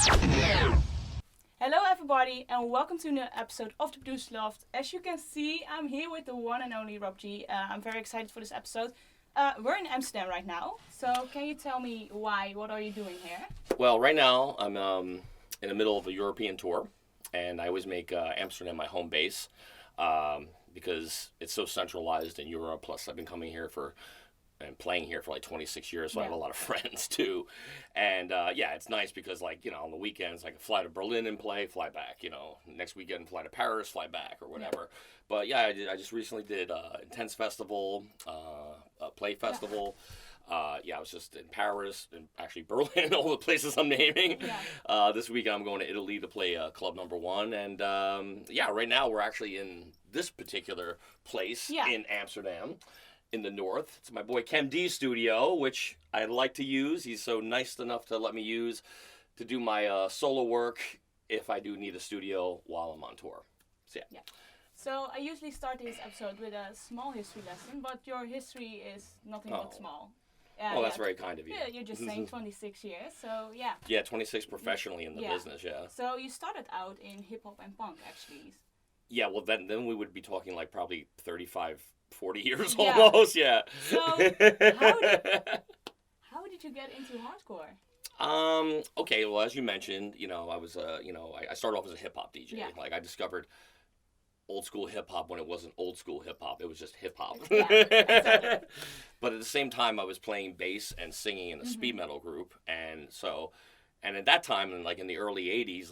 Hello everybody and welcome to another episode of the Produce Loft. As you can see, I'm here with the one and only Rob G. I'm very excited for this episode. We're in Amsterdam right now, so can you tell me why? What are you doing here? Well, right now I'm in the middle of a European tour, and I always make Amsterdam my home base because it's so centralized in Europe. Plus, I've been coming here and playing here for like 26 years, so I have a lot of friends too. And it's nice because on the weekends I can fly to Berlin and play, fly back. Next weekend fly to Paris, fly back or whatever. Yeah. But I just recently did Intense Festival, a Play Festival. I was just in Paris and actually Berlin, all the places I'm naming. Yeah. This weekend I'm going to Italy to play Club Number One. And right now we're actually in this particular place in Amsterdam in the north. It's my boy Chem D's studio, which I like to use. He's so nice enough to let me use to do my solo work if I do need a studio while I'm on tour. So yeah. So I usually start this episode with a small history lesson, but your history is nothing but small. Well, that's very kind of you. Yeah, you're just saying 26 years, so yeah. Yeah, 26 professionally in the business, yeah. So you started out in hip-hop and punk, actually. Yeah, well, then we would be talking like probably 35, 40 years almost, yeah. So how did you get into hardcore? Okay, well, as you mentioned, I was, I started off as a hip-hop DJ. Yeah. Like, I discovered old school hip hop when it wasn't old school hip hop. It was just hip hop. Yeah, exactly. But at the same time, I was playing bass and singing in a speed metal group, and at that time, in the early '80s,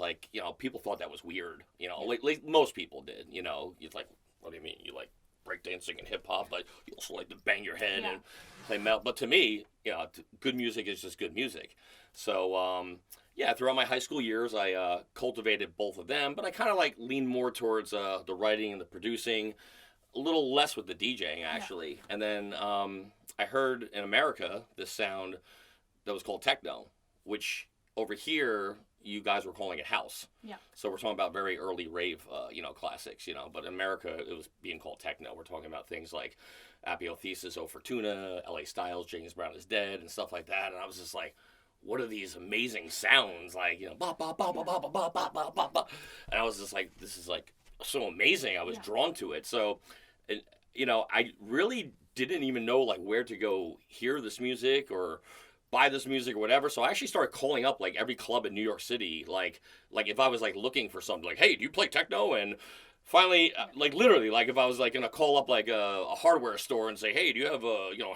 people thought that was weird. Like most people did. It's like, what do you mean? You like breakdancing and hip hop? Like you also like to bang your head and play metal. But to me, good music is just good music. So. Throughout my high school years, I cultivated both of them, but I kind of leaned more towards the writing and the producing, a little less with the DJing actually. Yeah. And then I heard in America this sound that was called techno, which over here you guys were calling it house. Yeah. So we're talking about very early rave, classics, But in America it was being called techno. We're talking about things like Apotheosis, O Fortuna, L.A. Styles, James Brown is Dead, and stuff like that. And I was just like, what are these amazing sounds? Ba ba ba ba ba ba ba ba ba ba ba. And I was just like, this is so amazing. I was drawn to it. So, I really didn't even know where to go hear this music or buy this music or whatever. So I actually started calling up every club in New York City. Like if I was looking for something, hey, do you play techno? And finally, literally, if I was gonna call up a hardware store and say, hey, do you have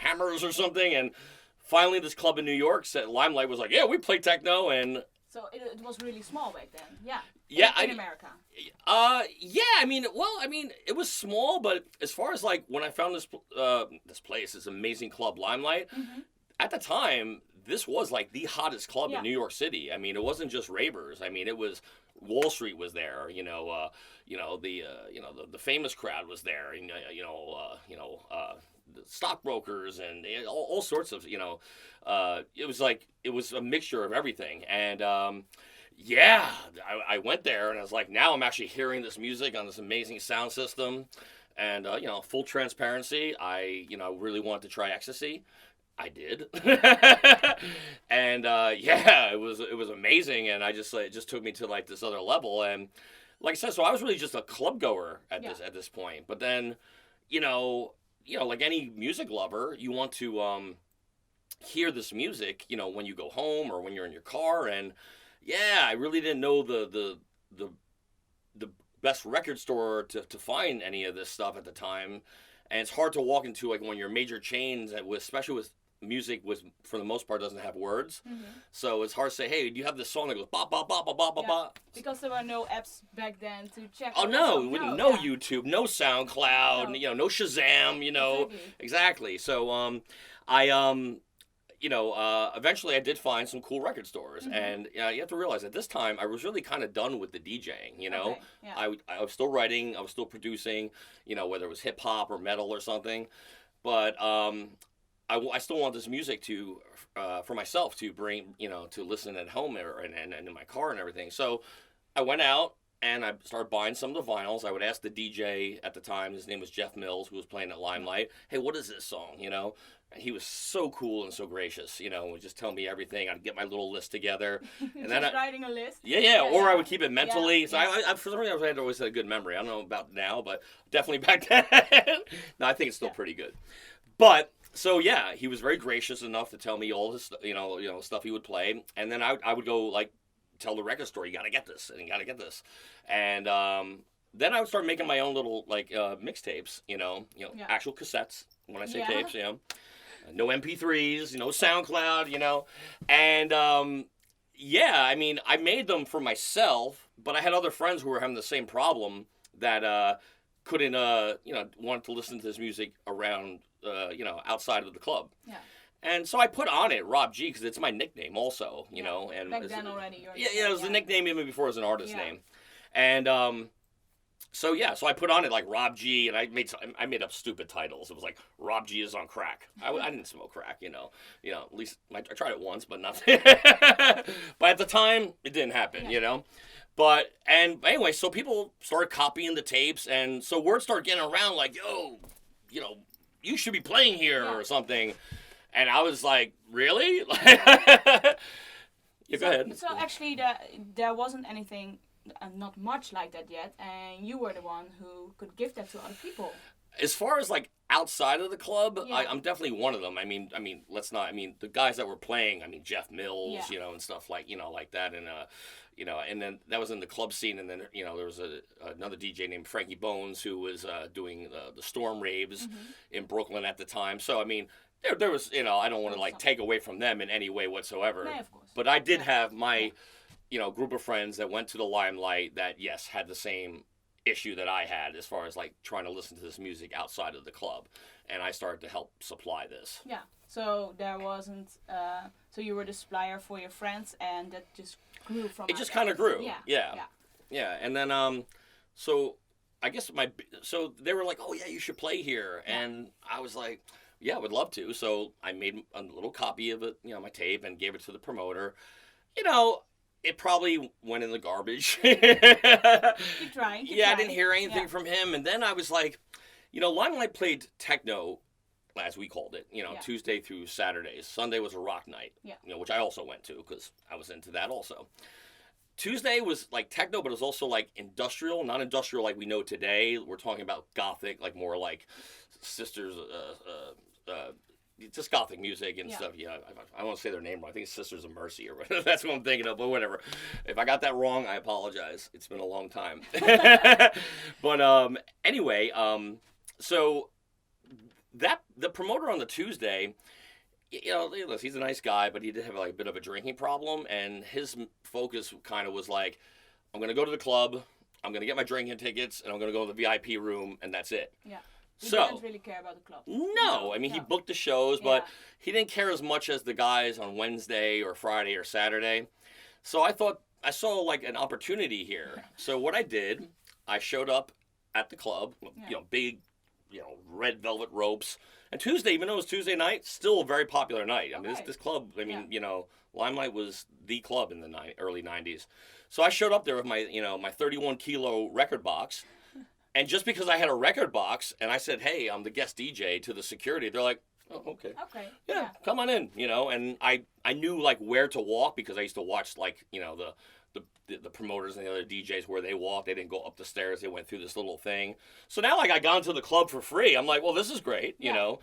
hammers or something? And finally, this club in New York said Limelight was like, yeah, we play techno, and so it was really small back then. Yeah. Yeah. In America. It was small, but as far as when I found this place, this amazing club, Limelight, at the time, this was the hottest club in New York City. I mean, it wasn't just ravers. I mean, it was Wall Street was there. The famous crowd was there. The stockbrokers and all sorts of, it was a mixture of everything. And, I went there and I was like, now I'm actually hearing this music on this amazing sound system. And, full transparency, I really wanted to try ecstasy. I did. And, it was amazing. And it just took me to this other level. And like I said, so I was really just a club goer at this point. But then, like any music lover, you want to hear this music, when you go home or when you're in your car. And I really didn't know the best record store to find any of this stuff at the time. And it's hard to walk into one of your major chains, especially with music, for the most part doesn't have words. So it's hard to say, hey, do you have this song that goes ba ba ba ba ba ba ba? Because there were no apps back then to check. Oh no, no YouTube, no SoundCloud, no Shazam, exactly. So eventually I did find some cool record stores, and you have to realize at this time I was really kind of done with the DJing. Okay. I was still writing, I was still producing, whether it was hip hop or metal or something, but I still want this music for myself to bring, to listen at home and in my car and everything. So I went out and I started buying some of the vinyls. I would ask the DJ at the time, his name was Jeff Mills, who was playing at Limelight, hey, what is this song, you know? And he was so cool and so gracious, you know, would just tell me everything. I'd get my little list together. And then writing a list? Yeah, or I would keep it mentally. Yeah, so I for some reason, I always had a good memory. I don't know about now, but definitely back then. No, I think it's still pretty good. But, so yeah, he was very gracious enough to tell me all his, you know, stuff he would play. And then I would go, like, tell the record store, you got to get this, and you got to get this. And then I would start making my own little, like, mixtapes, you know, actual cassettes. When I say tapes, you know. No MP3s, no SoundCloud, you know. And, yeah, I mean, I made them for myself, but I had other friends who were having the same problem that couldn't, you know, wanted to listen to this music around, you know, outside of the club. Yeah. And so I put on it Rob G because it's my nickname also, you know. And back then already. It was a nickname even before it was an artist name. And, so yeah, so I put on it like Rob G, and I made up stupid titles. It was like Rob G is on crack. I didn't smoke crack, you know. At least I tried it once, but nothing. But at the time, it didn't happen, you know. But anyway, so people started copying the tapes, and so word started getting around like, yo, you know, you should be playing here or something. And I was like, really? Go ahead. So actually, there wasn't anything. Not much like that yet, and you were the one who could give that to other people. As far as like outside of the club, I'm definitely one of them. I mean, the guys that were playing, Jeff Mills, you know, and stuff like, you know, like that, and you know, and then that was in the club scene, and then, you know, there was another DJ named Frankie Bones who was doing the Storm Raves in Brooklyn at the time. So I mean, there was, you know, I don't want to like take away from them in any way whatsoever. No, of course. But I did have my you know, group of friends that went to the Limelight that, yes, had the same issue that I had as far as, like, trying to listen to this music outside of the club. And I started to help supply this. Yeah. So there wasn't, so you were the supplier for your friends, and that just grew from it. Just kind of grew. Yeah. And then, so I guess so they were like, oh, yeah, you should play here. Yeah. And I was like, yeah, I would love to. So I made a little copy of it, you know, my tape, and gave it to the promoter. You know, it probably went in the garbage. Keep trying. I didn't hear anything from him. And then I was like, you know, Limelight played techno, as we called it, you know, Tuesday through Saturdays. Sunday was a rock night, you know, which I also went to because I was into that also. Tuesday was like techno, but it was also like industrial, not industrial like we know today. We're talking about gothic, like more like Sisters, just gothic music and stuff. Yeah, I won't say their name wrong. I think it's Sisters of Mercy or whatever. That's what I'm thinking of, but whatever. If I got that wrong, I apologize. It's been a long time. But anyway, so the promoter on the Tuesday, you know, he's a nice guy, but he did have like a bit of a drinking problem, and his focus kind of was like, I'm going to go to the club, I'm going to get my drinking tickets, and I'm going to go to the VIP room, and that's it. Yeah. He didn't really care about the club. No, I mean, he booked the shows, but he didn't care as much as the guys on Wednesday or Friday or Saturday. So I thought, I saw like an opportunity here. So what I did, I showed up at the club, you know, big, you know, red velvet ropes. And Tuesday, even though it was Tuesday night, still a very popular night. I mean, this club, I mean, you know, Limelight was the club in the early 90s. So I showed up there with my, you know, my 31 kilo record box. And just because I had a record box and I said, hey, I'm the guest DJ to the security, they're like, oh, okay. Yeah, come on in, you know. And I knew, like, where to walk because I used to watch, like, you know, the promoters and the other DJs where they walked. They didn't go up the stairs. They went through this little thing. So now, like, I got into the club for free. I'm like, well, this is great, you know.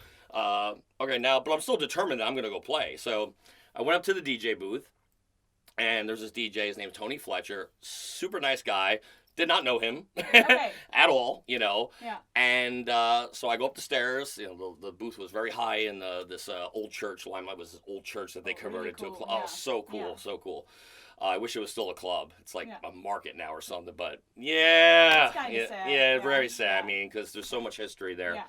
Okay, now, but I'm still determined that I'm going to go play. So I went up to the DJ booth, and there's this DJ. His name's Tony Fletcher. Super nice guy. Did not know him at all, you know. Yeah. And so I go up the stairs. You know, the booth was very high in this old church. Limelight was this old church that they converted to a club. Yeah. Oh, so cool, so cool. I wish it was still a club. It's like a market now or something. But it's kind of sad. Yeah, very sad. I mean, because there's so much history there. Yeah.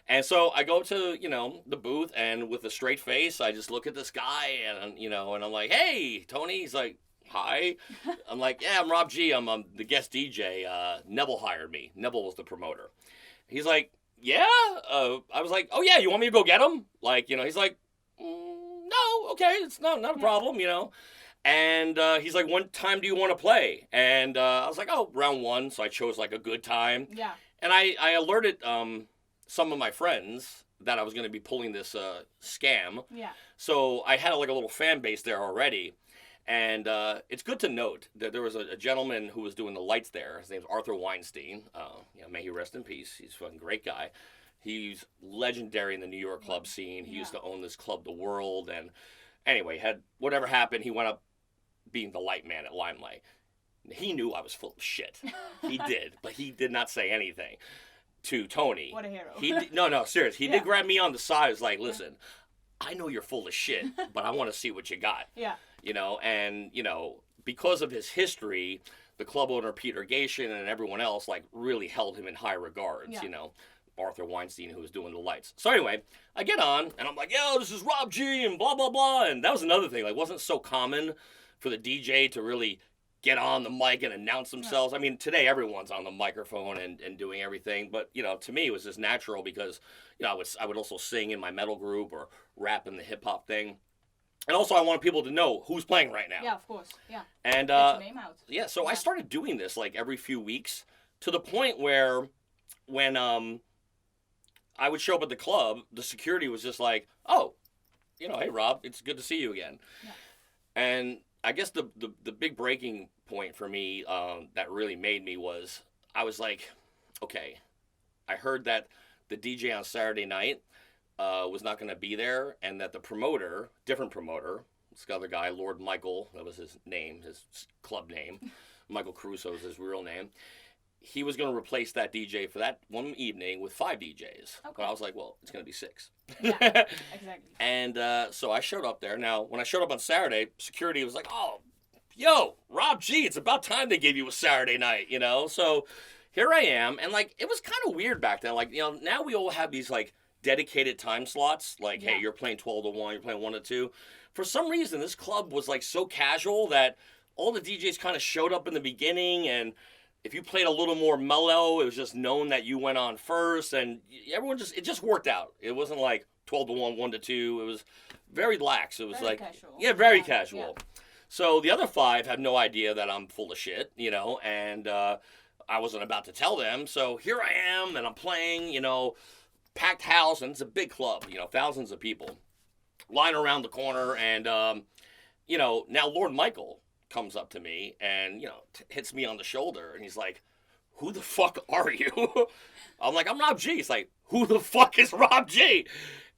And so I go to, you know, the booth, and with a straight face, I just look at this guy, and, you know, and I'm like, hey, Tony. He's like, hi. I'm like, yeah, I'm Rob G. I'm the guest DJ. Neville hired me. Neville was the promoter. He's like, yeah? I was like, oh, yeah, you want me to go get him? Like, you know, he's like, no, okay, it's not a problem, you know. And he's like, "What time do you want to play?" And I was like, "Oh, round 1." So I chose like a good time. Yeah. And I alerted some of my friends that I was going to be pulling this scam. Yeah. So I had like a little fan base there already. And it's good to note that there was a gentleman who was doing the lights there. His name's Arthur Weinstein. May he rest in peace. He's a fucking great guy. He's legendary in the New York club scene. He used to own this club, The World. And anyway, had whatever happened, he went up being the light man at Limelight. He knew I was full of shit. He did, but he did not say anything to Tony. What a hero. No, serious. He did grab me on the side. He was like, "Listen, I know you're full of shit, but I want to see what you got." Yeah. And because of his history, the club owner Peter Gation and everyone else like really held him in high regards. Yeah. Arthur Weinstein, who was doing the lights. So anyway, I get on and I'm like, "Yo, this is Rob G and blah blah blah," and that was another thing. Like, it wasn't so common for the DJ to really get on the mic and announce themselves. I mean, today everyone's on the microphone and doing everything, but to me it was just natural because I would also sing in my metal group or rap in the hip hop thing. And also, I wanted people to know who's playing right now. Yeah, of course. Yeah. And get your name out. Yeah, so I started doing this like every few weeks to the point where when I would show up at the club, the security was just like, "Oh, hey Rob, it's good to see you again." Yeah. And I guess the big breaking point for me that really made me was I was like, okay, I heard that the DJ on Saturday night was not going to be there, and that the promoter, different promoter, this other guy, Lord Michael, that was his name, his club name, Michael Caruso is his real name, he was going to replace that DJ for that one evening with 5 DJs. Okay. But I was like, well, it's going to be 6. Yeah, exactly. And so I showed up there. Now, when I showed up on Saturday, security was like, "Oh, yo, Rob G, it's about time they gave you a Saturday night," So here I am. And, like, it was kind of weird back then. Like, now we all have these, like, dedicated time slots. Like, hey, you're playing 12 to 1, you're playing 1 to 2. For some reason, this club was, like, so casual that all the DJs kind of showed up in the beginning, and if you played a little more mellow, it was just known that you went on first, and everyone it just worked out. It wasn't like 12 to 1, 1 to 2. It was very lax. It was very like casual. Yeah, very casual. Yeah. So the other 5 had no idea that I'm full of shit, and I wasn't about to tell them. So here I am, and I'm playing, packed house, and it's a big club, thousands of people lying around the corner, and now Lord Michael comes up to me and hits me on the shoulder, and he's like, "Who the fuck are you?" I'm like, "I'm Rob G." He's like, "Who the fuck is Rob G?"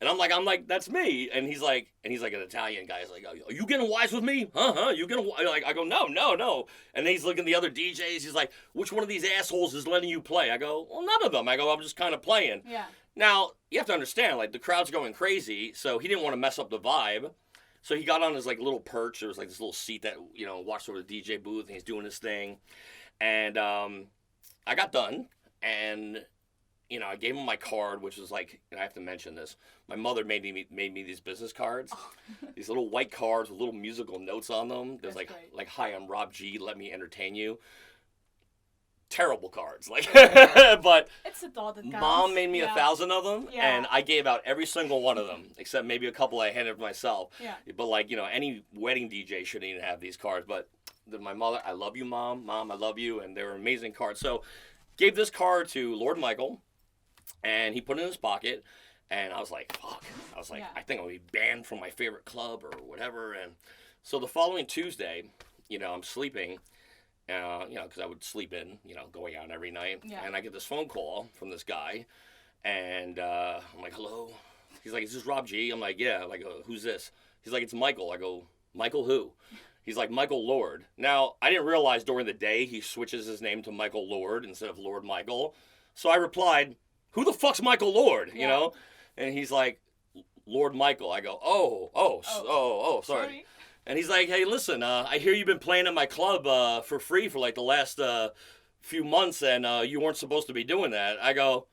And I'm like, "That's me." And he's like an Italian guy. He's like, "Are you getting wise with me? You getting wise?" I go, "No." And then he's looking at the other DJs. He's like, "Which one of these assholes is letting you play?" I go, "Well, none of them." I go, "I'm just kind of playing." Yeah. Now you have to understand, like, the crowd's going crazy, so he didn't want to mess up the vibe. So he got on his, like, little perch. There was, like, this little seat that, watched over the DJ booth, and he's doing his thing. And I got done, and, I gave him my card, which was, like, and I have to mention this. My mother made me these business cards. These little white cards with little musical notes on them. There's, That's like, great. "Hi, I'm Rob G. Let me entertain you." Terrible cards. Like, but It's the thought that counts. Mom made me 1,000 of them, Yeah. and I gave out every single one of them, except maybe a couple I handed myself. Yeah. But, like, any wedding DJ shouldn't even have these cards. But my mother, "I love you, Mom. Mom, I love you," and they were amazing cards. So, gave this card to Lord Michael, and he put it in his pocket, and I was like, fuck. I was like, I think I'll be banned from my favorite club or whatever. And so the following Tuesday, I'm sleeping. Because I would sleep in, going out every night. Yeah. And I get this phone call from this guy, and I'm like, "Hello?" He's like, "Is this Rob G?" I'm like, "Yeah." Like, "Who's this?" He's like, "It's Michael." I go, "Michael who?" He's like, "Michael Lord." Now, I didn't realize during the day he switches his name to Michael Lord instead of Lord Michael. So I replied, "Who the fuck's Michael Lord?" And he's like, "Lord Michael." I go, oh, sorry. And he's like, "Hey, listen, I hear you've been playing at my club for free for like the last few months, and you weren't supposed to be doing that." I go,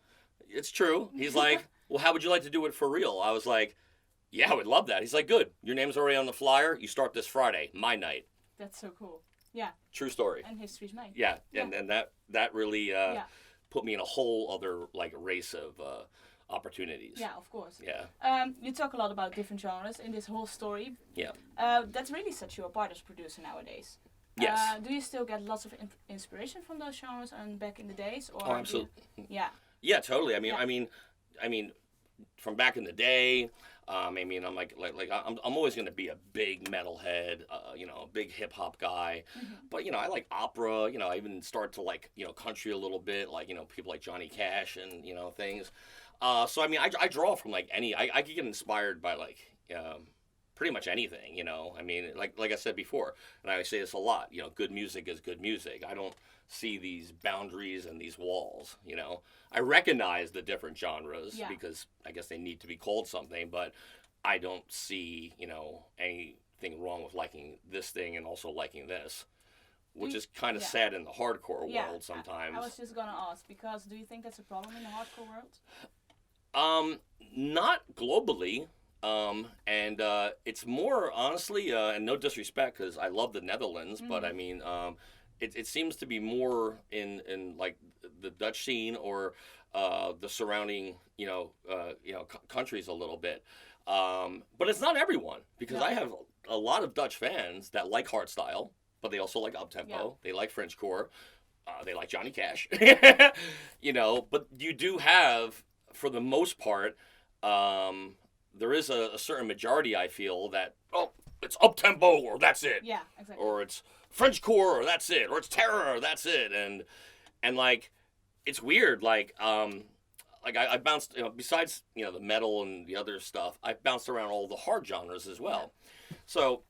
"It's true." He's like, "Well, how would you like to do it for real?" I was like, "Yeah, I would love that." He's like, "Good. Your name's already on the flyer. You start this Friday, my night." That's so cool. Yeah. True story. And history's made. Yeah. And that really put me in a whole other like race of opportunities. Yeah, of course. Yeah. You talk a lot about different genres in this whole story. Yeah. That really sets you apart as a producer nowadays. Yes. Do you still get lots of inspiration from those genres and back in the days? Or Oh, absolutely. Yeah. Yeah, totally. Yeah. I mean, from back in the day. I'm I'm always gonna be a big metalhead, a big hip hop guy. Mm-hmm. But I like opera. I even start to like country a little bit, like people like Johnny Cash and things. So I draw from like any. I could get inspired by like pretty much anything. Like I said before, and I say this a lot. Good music is good music. I don't see these boundaries and these walls. I recognize the different genres because I guess they need to be called something, but I don't see anything wrong with liking this thing and also liking this, which is kind of sad in the hardcore world sometimes. I was just gonna ask, because do you think that's a problem in the hardcore world? Not globally. And it's more honestly, and no disrespect, because I love the Netherlands, but I mean, it seems to be more in like the Dutch scene or the surrounding countries a little bit. But it's not everyone, because I have a lot of Dutch fans that like hardstyle, but they also like uptempo. Yeah. They like Frenchcore. They like Johnny Cash. But you do have, for the most part, there is a certain majority, I feel, that it's uptempo or that's it. Yeah, exactly. Or it's Frenchcore or that's it. Or it's terror or that's it. And like, it's weird. Like I bounced, besides the metal and the other stuff, I bounced around all the hard genres as well. Yeah. So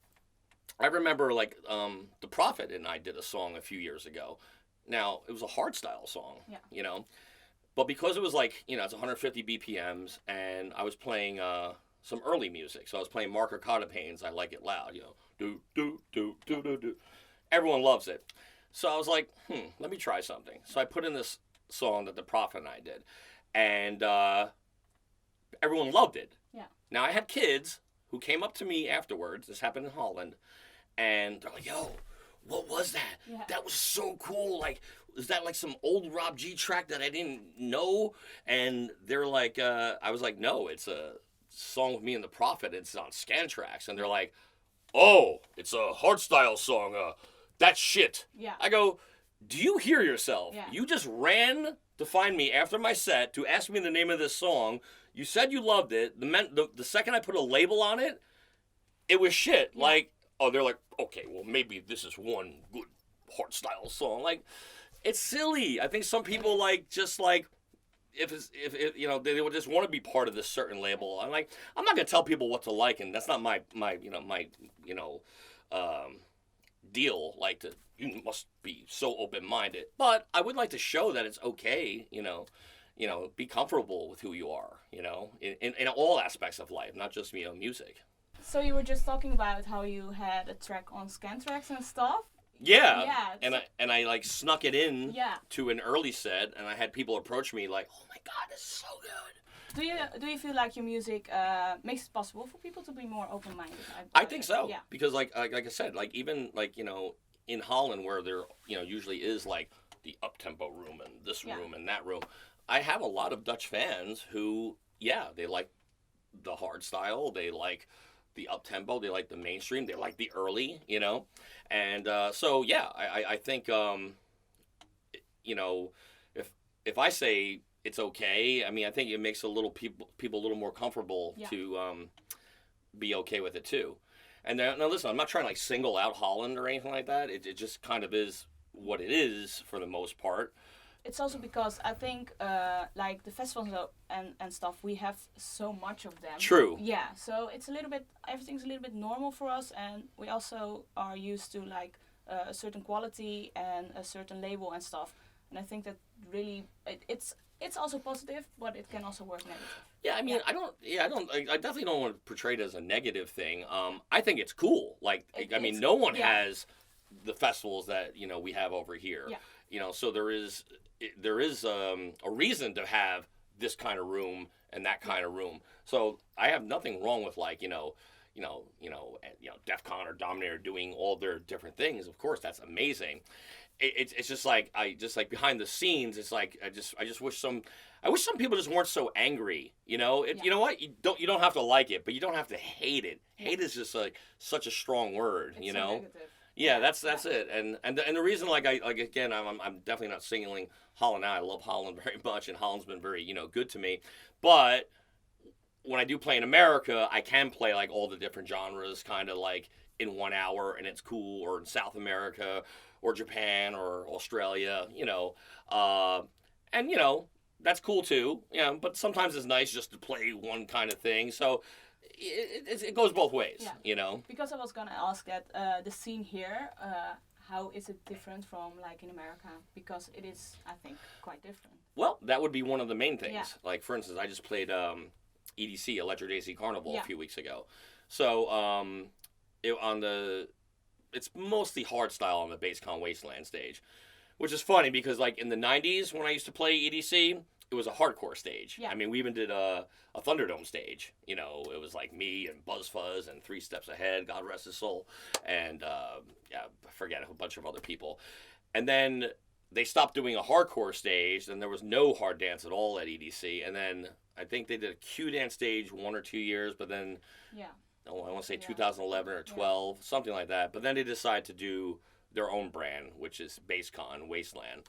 I remember like The Prophet and I did a song a few years ago. Now it was a hardstyle song. Yeah. But because it was like it's 150 BPMs, and I was playing some early music, so I was playing Mark Arcada Payne's "I Like It Loud." Do do do do do do. Everyone loves it. So I was like, let me try something. So I put in this song that The Prophet and I did, and everyone loved it. Yeah. Now I had kids who came up to me afterwards. This happened in Holland, and they're like, "Yo, what was that? Yeah. That was so cool. Like, is that like some old Rob G track that I didn't know?" And they're like, I was like, "No, it's a song with me and The Prophet. It's on Scantraxx." And they're like, "Oh, it's a hardstyle song. That's shit." Yeah. I go, "Do you hear yourself? Yeah. You just ran to find me after my set to ask me the name of this song. You said you loved it. The second I put a label on it, it was shit." Yeah. Like, they're like, "Okay, well, maybe this is one good hardstyle song." Like, it's silly. I think some people if they would just want to be part of this certain label. I'm like, I'm not gonna tell people what to like, and that's not my deal. Like, you must be so open-minded. But I would like to show that it's okay. Be comfortable with who you are. In all aspects of life, not just music. So you were just talking about how you had a track on Scantraxx and stuff. Yeah. Yeah. And I like snuck it in to an early set, and I had people approach me like, "Oh my God, this is so good." Do you feel like your music makes it possible for people to be more open-minded? I think so. Yeah. Because like I said, like even like in Holland, where there usually is like the uptempo room and this room and that room, I have a lot of Dutch fans who they like the hard style, they like the uptempo, they like the mainstream, they like the early, and so I think if I say it's okay, I mean, I think it makes people a little more comfortable to be okay with it too. And now listen, I'm not trying to like single out Holland or anything like that. It just kind of is what it is for the most part. It's also because I think like the festivals and stuff, we have so much of them. True. Yeah, so it's everything's a little bit normal for us, and we also are used to like a certain quality and a certain label and stuff. And I think that really it's also positive, but it can also work negative. Yeah, I mean, I definitely don't want to portray it as a negative thing. I think it's cool. Like, no one has the festivals that we have over here. Yeah. So there is a reason to have this kind of room and that kind of room. So I have nothing wrong with like DEF CON or Dominator doing all their different things. Of course, that's amazing. it's just like behind the scenes, it's like I just wish some people just weren't so angry. You know, you know what, you don't have to like it, but you don't have to hate it. Hate is just like such a strong word. It's you so know. negative. Yeah, that's it. And the reason again I'm definitely not singling Holland out. I love Holland very much, and Holland's been very good to me. But when I do play in America, I can play like all the different genres kind of like in 1 hour, and it's cool. Or in South America, or Japan, or Australia, and that's cool too. Yeah, but sometimes it's nice just to play one kind of thing. So it goes both ways, Because I was gonna ask that the scene here, how is it different from like in America? Because it is, I think, quite different. Well, that would be one of the main things. Yeah. Like for instance, I just played EDC, Electric Daisy Carnival, Yeah. a few weeks ago. So it's mostly hardstyle on the BassCon Wasteland stage, which is funny because like in the 90s when I used to play EDC, it was a hardcore stage. Yeah. I mean, we even did a Thunderdome stage. It was like me and Buzz Fuzz and Three Steps Ahead, God rest his soul, and I forget a bunch of other people. And then they stopped doing a hardcore stage, and there was no hard dance at all at EDC. And then I think they did a Q dance stage 1 or 2 years, but then I want to say 2011 or 12, something like that. But then they decided to do their own brand, which is BassCon Wasteland.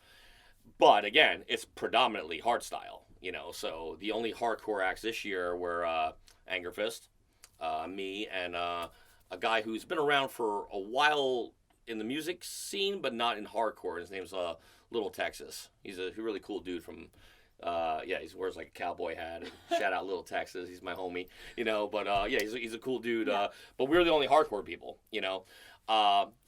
But again, it's predominantly hardstyle, So the only hardcore acts this year were Angerfist, me, and a guy who's been around for a while in the music scene, but not in hardcore. His name's Little Texas. He's a really cool dude from. He wears like a cowboy hat. And shout out Little Texas, he's my homie, But he's a cool dude. Yeah. But we're the only hardcore people,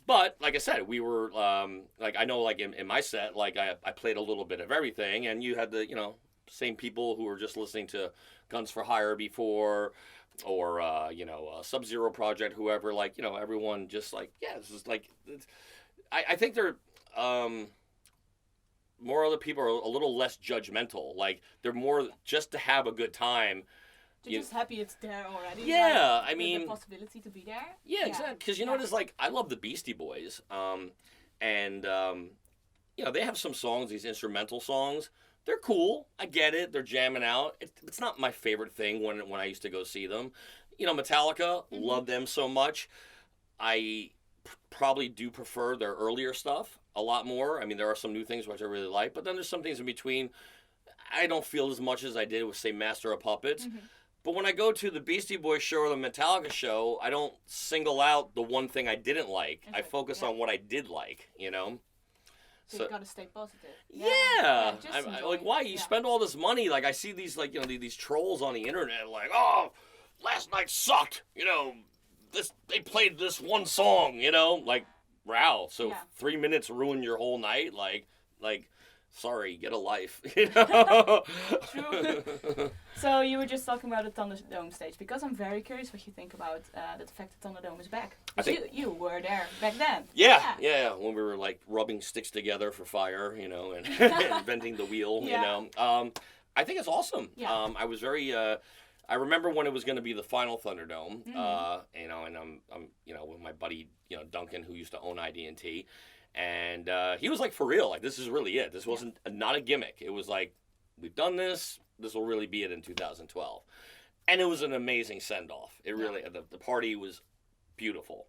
But like I said, we were I know like in my set, like I played a little bit of everything, and you had the same people who were just listening to Guns for Hire before, or Sub-Zero Project, whoever, like everyone just like this is like I think they're. More other people are a little less judgmental. Like they're more just to have a good time. They're just happy it's there already. Yeah, like, I mean the possibility to be there. Yeah, exactly. Because what it's like. I love the Beastie Boys, and they have some songs, these instrumental songs. They're cool. I get it. They're jamming out. It's not my favorite thing when I used to go see them. Metallica, love them so much. I probably do prefer their earlier stuff a lot more. I mean, there are some new things which I really like, but then there's some things in between I don't feel as much as I did with, say, Master of Puppets. But when I go to the Beastie Boys show or the Metallica show, I don't single out the one thing I didn't like. I focus on what I did like, So you gotta stay positive. Yeah. Like, why? You spend all this money. Like, I see these, like, these trolls on the internet, like, oh, last night sucked. They played this one song, like, wow. So 3 minutes ruin your whole night? Like, sorry, get a life. True. So you were just talking about the Thunderdome stage, because I'm very curious what you think about the fact that Thunderdome is back. I think you were there back then. Yeah. When we were like rubbing sticks together for fire, and inventing the wheel, I think it's awesome. Yeah. I was very. I remember when it was going to be the final Thunderdome, and I'm with my buddy, Duncan, who used to own ID&T, and he was like, for real, like, this is really it. This wasn't not a gimmick. It was like, we've done this. This will really be it in 2012, and it was an amazing send off. It really, the party was beautiful.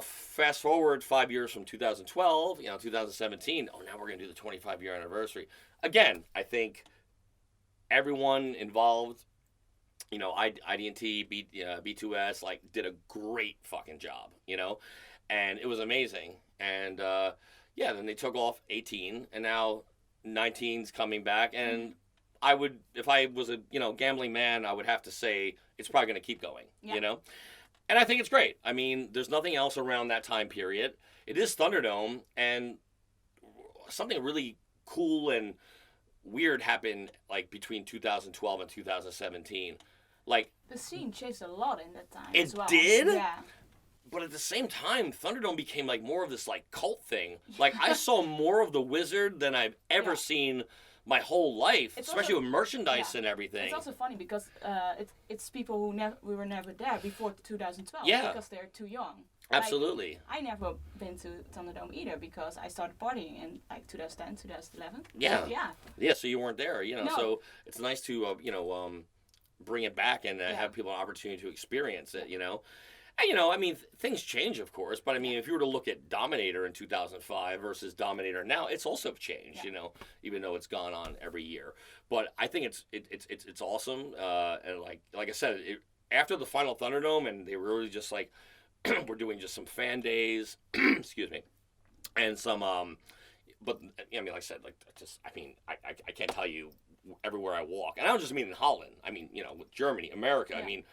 Fast forward 5 years from 2012, 2017. Oh, now we're going to do the 25-year anniversary again. I think everyone involved. ID&T, B2S, like, did a great fucking job, and it was amazing. And, then they took off 18, and now 19's coming back, and I would, if I was a, gambling man, I would have to say it's probably going to keep going, And I think it's great. I mean, there's nothing else around that time period. It is Thunderdome, and something really cool and weird happened, like, between 2012 and 2017. Like, the scene changed a lot in that time. It as well. did? Yeah. But at the same time, Thunderdome became like more of this like cult thing. Like, I saw more of the Wizard than I've ever seen my whole life, It's especially also, with merchandise yeah. and everything. It's also funny because it's people who we were never there before 2012 Yeah. because they're too young. Absolutely. Like, I never been to Thunderdome either because I started partying in like 2010, 2011. Yeah. So, yeah. Yeah, so you weren't there, you know. No. So it's nice to, bring it back and Yeah. have people an opportunity to experience it, you know. And, you know, I mean, things change, of course, but I mean, if you were to look at Dominator in 2005 versus Dominator now, it's also changed, you know, even though it's gone on every year. But I think it's awesome, and like I said, after the final Thunderdome, and they were really just like, we're doing just some fan days, excuse me, and some, but I mean, like I said, like I can't tell you everywhere I walk, and I don't just mean in Holland. I mean, you know, with Germany, America. Yeah. I mean,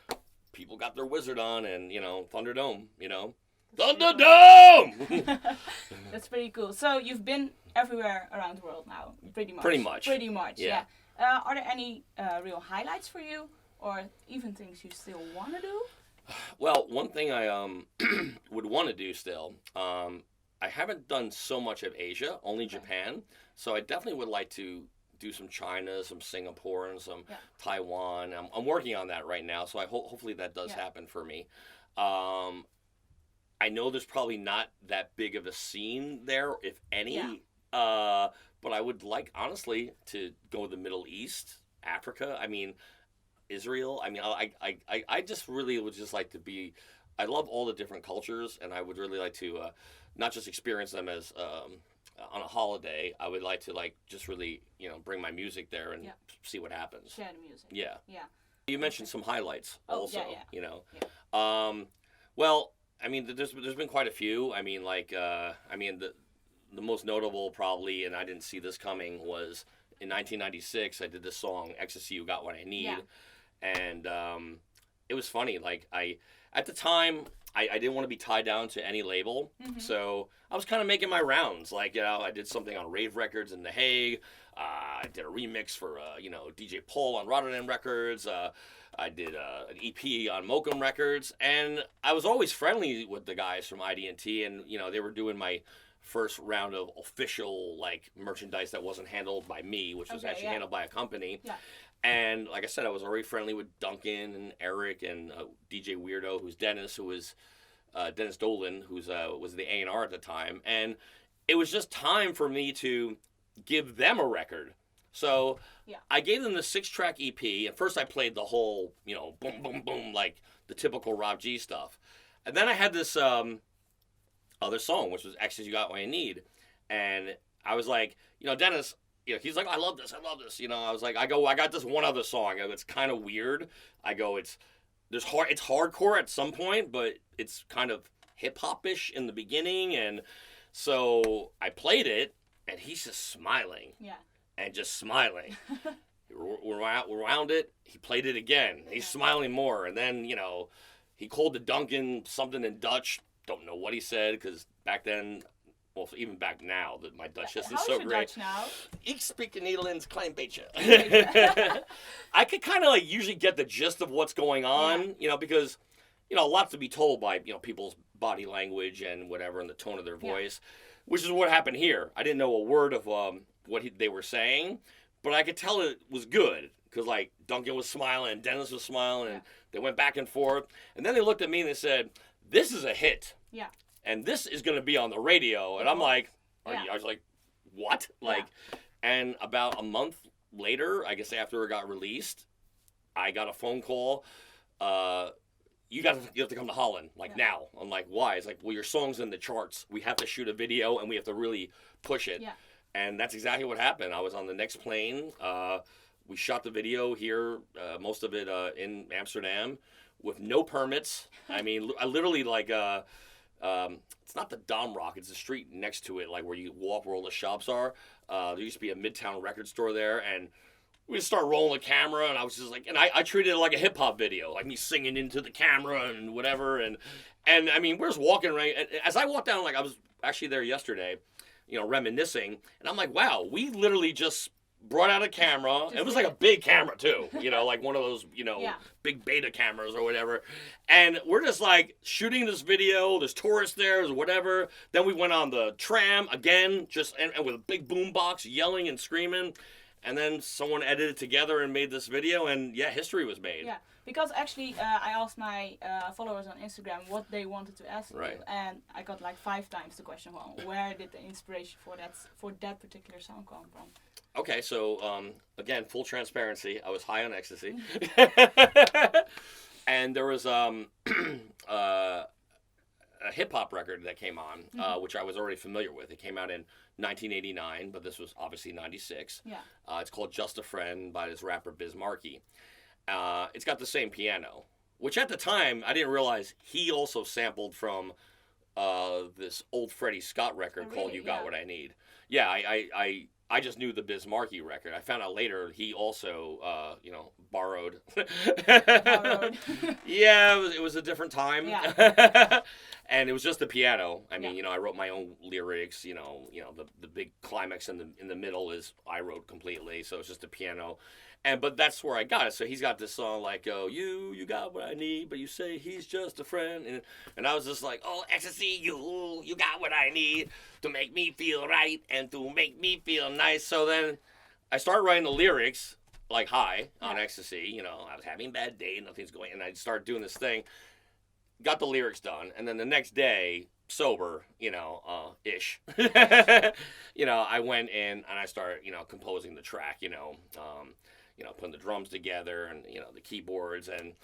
people got their wizard on, and you know, Thunderdome. You know, Thunderdome. That's pretty cool. So you've been everywhere around the world now, pretty much. Pretty much. Pretty much. Yeah. Yeah. Are there any real highlights for you, or even things you still want to do? Well, one thing I would want to do still, I haven't done so much of Asia, only Japan. So I definitely would like to do some China, some Singapore, and some Taiwan. I'm working on that right now, so hopefully that does happen for me. I know there's probably not that big of a scene there, if any. Yeah. But I would like, honestly, to go to the Middle East, Africa. I mean, Israel. I mean, I just really would just like to be. I love all the different cultures, and I would really like to not just experience them as on a holiday. I would like to just really bring my music there and see what happens. Share the music. Yeah. Yeah. You mentioned some highlights also. Yeah, yeah. You know. Yeah. Well, I mean, there's been quite a few. I mean, the most notable probably, and I didn't see this coming, was in 1996. I did this song "Ecstasy You Got What I Need." Yeah. And it was funny. At the time, I didn't want to be tied down to any label. Mm-hmm. So I was kind of making my rounds. I did something on Rave Records in The Hague. I did a remix for, DJ Paul on Rotterdam Records. I did an EP on Mokum Records. And I was always friendly with the guys from ID&T. And, they were doing my first round of official, merchandise that wasn't handled by me, which was actually handled by a company. Yeah. And like I said, I was already friendly with Duncan and Eric and DJ Weirdo, who's Dennis, who was Dennis Dolan, who was the A&R at the time. And it was just time for me to give them a record. So I gave them the 6-track EP. At first I played the whole, boom, boom, boom, like the typical Rob G stuff. And then I had this other song, which was Ecstasy You Got What I Need. And I was like, Dennis... he's like, I love this. I was like, I got this one other song. It's kind of weird. it's hardcore at some point, but it's kind of hip-hop-ish in the beginning. And so I played it, and he's just smiling. Yeah. And just smiling. We're around it. He played it again. He's smiling more. And then, he called to Duncan something in Dutch. Don't know what he said, because back then... Well, even back now, that my Dutch isn't so great. Dutch now? Ik spreek Nederlands klein beetje. I could kind of usually get the gist of what's going on, because, lots to be told by, people's body language and whatever, and the tone of their voice, which is what happened here. I didn't know a word of what they were saying, but I could tell it was good, because, Duncan was smiling, and Dennis was smiling, and they went back and forth, and then they looked at me and they said, this is a hit. Yeah. And this is going to be on the radio. And I'm like, I was like, what? And about a month later, I guess after it got released, I got a phone call. You have to come to Holland, now. I'm like, why? It's like, well, your song's in the charts. We have to shoot a video, and we have to really push it. Yeah. And that's exactly what happened. I was on the next plane. We shot the video here, most of it in Amsterdam, with no permits. I mean, I literally, it's not the Domrock, it's the street next to it, where you walk where all the shops are. There used to be a Midtown record store there, and we just started rolling the camera, and I was just and I treated it like a hip-hop video, me singing into the camera and whatever, and I mean, we're just walking, right? And as I walked down, I was actually there yesterday, reminiscing, and I'm like, wow, we literally just brought out a camera. It was a big camera too, one of those, big beta cameras or whatever. And we're just shooting this video. There's tourists there, there's whatever. Then we went on the tram again, and with a big boom box yelling and screaming. and then someone edited together and made this video, and yeah, history was made. Yeah, because actually I asked my followers on Instagram what they wanted to ask you, and I got like 5 times the question, well, where did the inspiration for that particular song come from? Okay, so again, full transparency, I was high on ecstasy. And there was a hip-hop record that came on, which I was already familiar with. It came out in 1989, but this was obviously 96. Yeah. It's called Just a Friend by this rapper Biz Markie. It's got the same piano, which at the time, I didn't realize he also sampled from this old Freddie Scott record called You Got What I Need. Yeah, I just knew the Biz Markie record. I found out later he also, borrowed. Yeah, it was a different time. Yeah. And it was just the piano. I mean, I wrote my own lyrics. The big climax in the middle is I wrote completely. So it's just a piano. But that's where I got it. So he's got this song like, oh, you got what I need, but you say he's just a friend. And I was just like, oh, ecstasy, you got what I need to make me feel right and to make me feel nice. So then I started writing the lyrics like high on ecstasy. I was having a bad day, nothing's going, and I started doing this thing. Got the lyrics done, and then the next day, sober, ish, I went in and I started, composing the track, putting the drums together and, the keyboards. And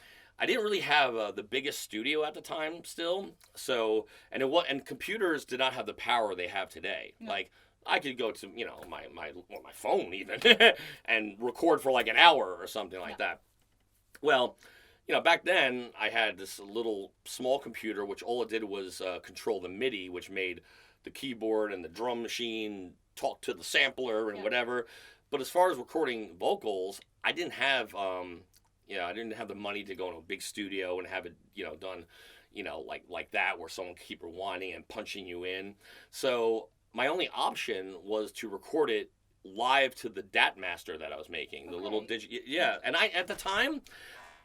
I didn't really have the biggest studio at the time still. So, and computers did not have the power they have today. No. Like, I could go to, my phone even and record for like an hour or something like that. Well, back then I had this little small computer, which all it did was control the MIDI, which made the keyboard and the drum machine talk to the sampler and whatever. But as far as recording vocals, I didn't have, I didn't have the money to go in a big studio and have it, done, like that, where someone could keep rewinding and punching you in. So my only option was to record it live to the DAT master that I was making, the little And at the time,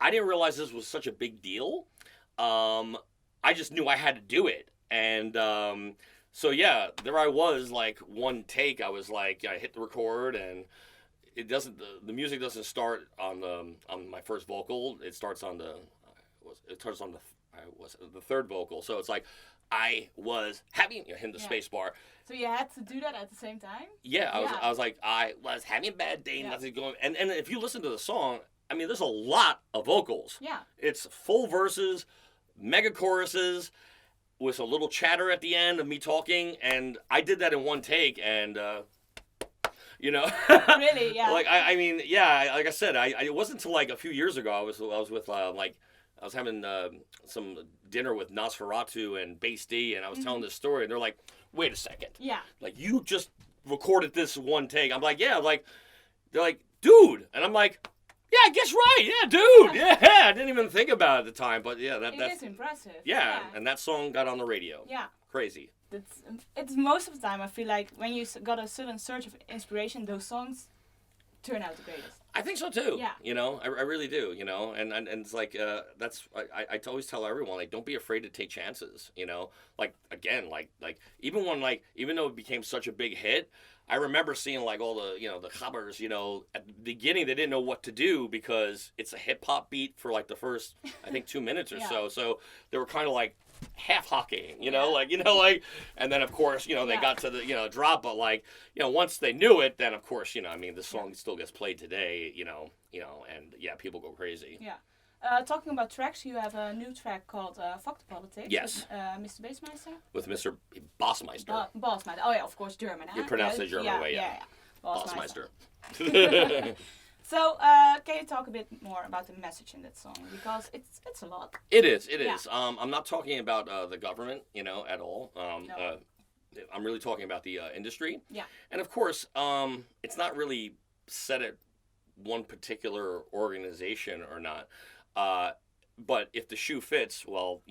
I didn't realize this was such a big deal. I just knew I had to do it. And so, yeah, there I was, like, one take. I was like, I hit the record, and it doesn't. The music doesn't start on my first vocal. It starts on the third vocal. So it's like, I was having hitting the space bar. So you had to do that at the same time? Yeah, I was like, I was having a bad day, nothing going. And if you listen to the song, I mean, there's a lot of vocals. Yeah. It's full verses, mega choruses, with a little chatter at the end of me talking, and I did that in one take, and Really, yeah. Like I mean, yeah, like I said, it wasn't until like a few years ago I was with I was having some dinner with Nosferatu and Bass D, and I was telling this story, and they're like, wait a second. Yeah. Like, you just recorded this one take. I'm like, yeah. Like, they're like, dude. And I'm like, yeah, I guess right. Yeah, dude. Yeah. I didn't even think about it at the time, but yeah, that's impressive. Yeah, and that song got on the radio. Yeah. Crazy. It's most of the time, I feel like, when you got a certain surge of inspiration, those songs turn out the greatest. I think so too. Yeah. I really do. And it's like that's I always tell everyone, like, don't be afraid to take chances. Like, again, like even though it became such a big hit, I remember seeing like all the the covers. At the beginning they didn't know what to do because it's a hip hop beat for like the first I think 2 minutes or so. So they were kind of like half hockeying, and then of course, they got to the, drop, but like, once they knew it, then of course, I mean, the song still gets played today, and yeah, people go crazy. Yeah. Talking about tracks, you have a new track called Fuck the Politics. Yes. With Mr. Bassmeister? With Mr. Bossmeister. Bossmeister. Oh yeah, of course, German. You pronounce it German way, yeah. Bossmeister. So, can you talk a bit more about the message in that song? Because it's a lot. It is. I'm not talking about the government, at all. No. I'm really talking about the industry. Yeah. And of course, it's not really set at one particular organization or not. But if the shoe fits, well,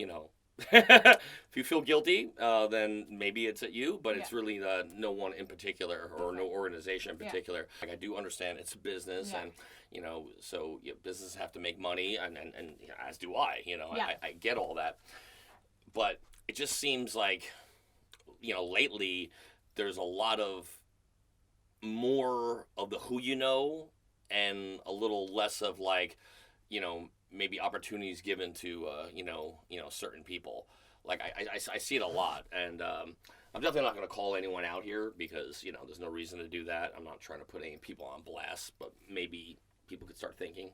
if you feel guilty, then maybe it's at you, but it's really no one in particular or no organization in particular. Like, I do understand it's a business, and so businesses have to make money, and as do I. I get all that, but it just seems like lately there's a lot of more of the who you know and a little less of like, maybe opportunities given to certain people. Like I see it a lot, and I'm definitely not going to call anyone out here because there's no reason to do that. I'm not trying to put any people on blast, but maybe people could start thinking.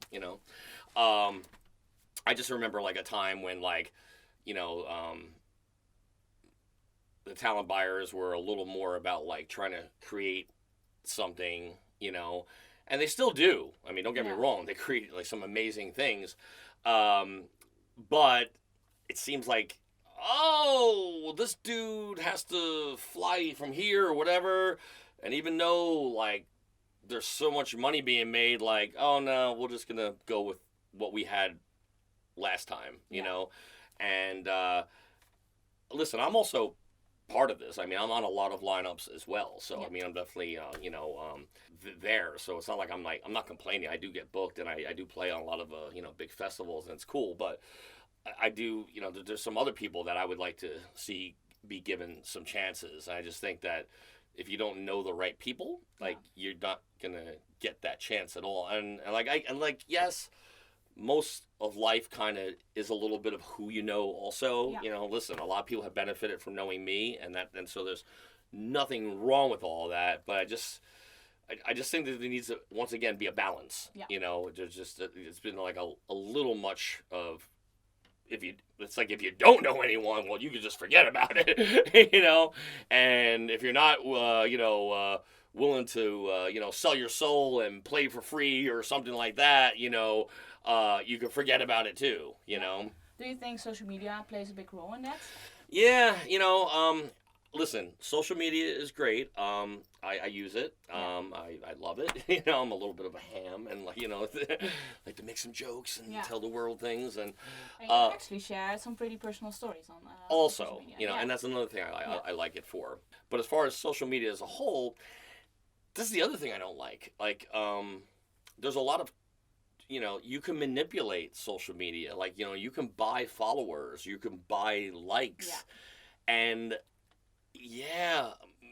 I just remember like a time when like the talent buyers were a little more about like trying to create something, and they still do. I mean, don't get me wrong, they create like some amazing things, but it seems like, oh, this dude has to fly from here or whatever, and even though like there's so much money being made, like, oh no, we're just gonna go with what we had last time, and listen, I'm also part of this. I mean, I'm on a lot of lineups as well, so I mean, I'm definitely there. So it's not like I'm not complaining. I do get booked, and I do play on a lot of big festivals, and it's cool. But I do, there's some other people that I would like to see be given some chances. I just think that if you don't know the right people, like you're not gonna get that chance at all. And yes, most of life kind of is a little bit of who you know also. Listen, a lot of people have benefited from knowing me, and so there's nothing wrong with all that, but I just think that there needs to once again be a balance. There's just it's been like a little much of, it's like if you don't know anyone, well, you can just forget about it. And if you're not willing to sell your soul and play for free or something like that, you can forget about it too, Do you think social media plays a big role in that? Yeah, listen, social media is great. I use it. I love it. I'm a little bit of a ham and like to make some jokes and tell the world things and you actually share some pretty personal stories on also, social media. And that's another thing I like it for. But as far as social media as a whole, this is the other thing I don't like. Like, there's a lot of you can manipulate social media. Like, you can buy followers, you can buy likes. And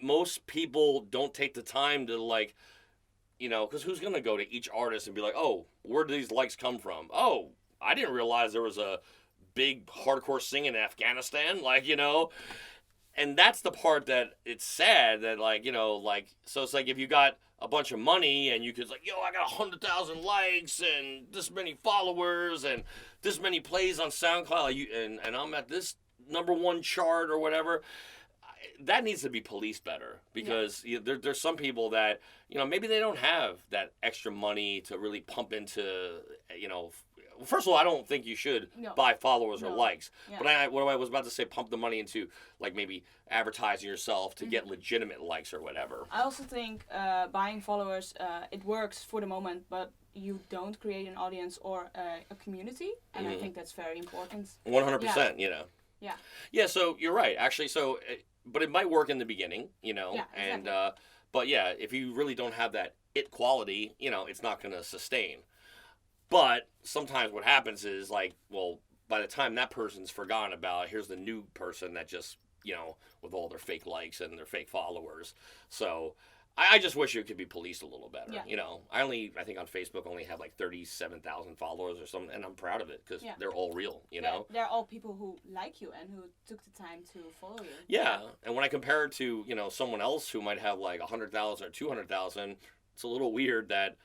most people don't take the time to like, because who's going to go to each artist and be like, oh, where do these likes come from? Oh, I didn't realize there was a big hardcore singing in Afghanistan. Like, and that's the part that it's sad that like, so it's like if you got a bunch of money and you could like, I got 100,000 likes and this many followers and this many plays on SoundCloud and I'm at this #1 chart or whatever. That needs to be policed better because there's some people that, maybe they don't have that extra money to really pump into, first of all, I don't think you should buy followers or likes. But what I was about to say, pump the money into like maybe advertising yourself to get legitimate likes or whatever. I also think buying followers, it works for the moment, but you don't create an audience or a community. And I think that's very important. 100%, Yeah, so you're right. Actually, but it might work in the beginning, exactly. And but yeah, if you really don't have that it quality, it's not going to sustain. But sometimes what happens is like, well, by the time that person's forgotten about, here's the new person that just, with all their fake likes and their fake followers. So I just wish it could be policed a little better. I think on Facebook only have like 37,000 followers or something, and I'm proud of it because they're all real, They're all people who like you and who took the time to follow you. Yeah, and when I compare it to, someone else who might have like 100,000 or 200,000, it's a little weird that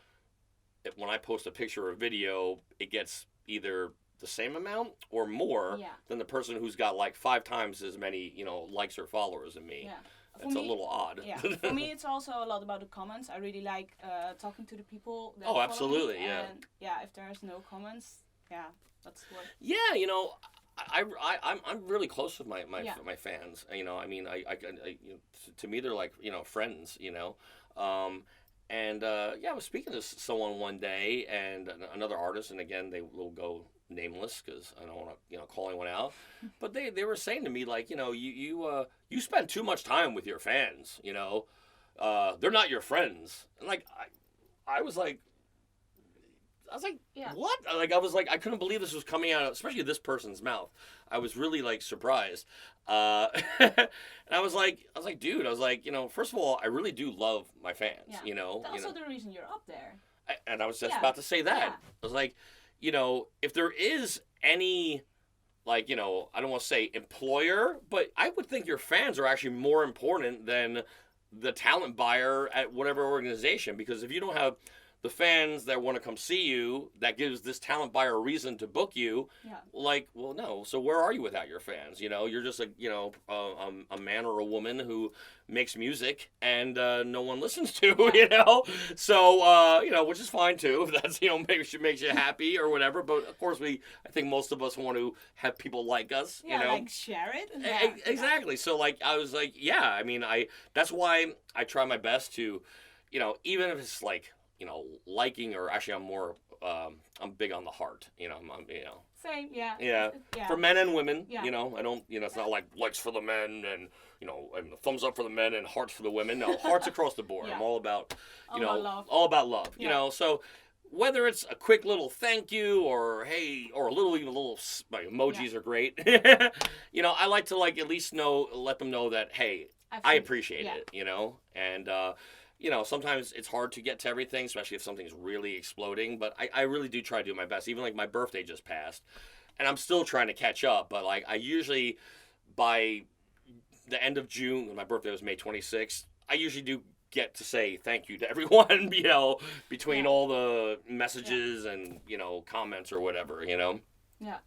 when I post a picture or video, it gets either the same amount or more than the person who's got like 5 times as many, likes or followers than me. It's a little odd. Yeah. For me, it's also a lot about the comments. I really like talking to the people that absolutely, follow me. And if there's no comments, that's what. Yeah, I'm really close with my fans. I mean, I to me they're like friends. And I was speaking to someone one day and another artist, and again they will go nameless because I don't want to call anyone out, but they were saying to me like you spend too much time with your fans, they're not your friends, and like I was like Yeah. what? Like, I was like, I couldn't believe this was coming out, especially this person's mouth. I was really like surprised. And I was like, dude, first of all, I really do love my fans, Yeah. you know. That's also the reason you're up there. And I was just Yeah. about to say that. Yeah. I was like, if there is any, like, I don't want to say employer, but I would think your fans are actually more important than the talent buyer at whatever organization. Because if you don't have the fans that want to come see you, that gives this talent buyer a reason to book you. Yeah. Like, well, no. So where are you without your fans? You're just a man or a woman who makes music and no one listens to. So which is fine too. If that's maybe makes you happy or whatever. But of course, I think most of us want to have people like us. Yeah, like share it. Exactly. So like I was like, yeah. I mean, that's why I try my best to, even if it's like. Liking, or actually I'm more, I'm big on the heart, Same, yeah. Yeah. For men and women, Yeah. I don't, it's not like likes for the men and, and thumbs up for the men and hearts for the women. No, hearts across the board. Yeah. I'm all about, love. all about love, Yeah. so whether it's a quick little thank you or hey, or even a little like, emojis are great. I like to at least let them know that, hey, I appreciate it, and, sometimes it's hard to get to everything, especially if something's really exploding. But I really do try to do my best. Even like my birthday just passed, and I'm still trying to catch up. But like I usually, by the end of June, my birthday was May 26th, I usually do get to say thank you to everyone, between all the messages and, comments or whatever, Yeah.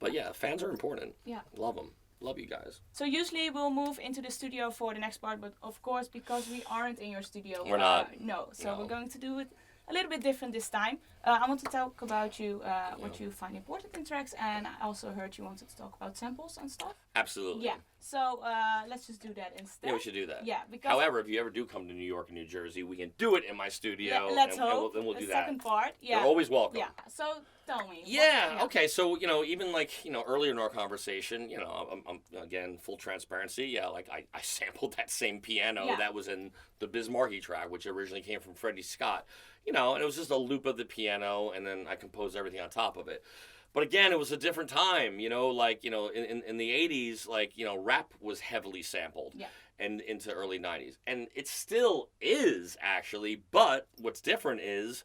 But yeah, fans are important. Yeah. Love them. Love you guys. So usually we'll move into the studio for the next part, but of course, because we aren't in your studio, we're not. No. So we're going to do it a little bit different this time. I want to talk about you, what you find important in tracks, and I also heard you wanted to talk about samples and stuff. Absolutely. Yeah. So let's just do that instead. Yeah, we should do that. Yeah. Because however, if you ever do come to New York and New Jersey, we can do it in my studio. Yeah, let's And hope. we'll do the that. second part. Yeah. You're always welcome. Yeah. So tell me. Yeah. Okay. So even like earlier in our conversation, I'm again full transparency. Yeah. Like I sampled that same piano that was in the Bismarcky track, which originally came from Freddie Scott. And it was just a loop of the piano, and then I composed everything on top of it. But again, it was a different time, in the 80s, rap was heavily sampled and into early 90s. And it still is, actually. But what's different is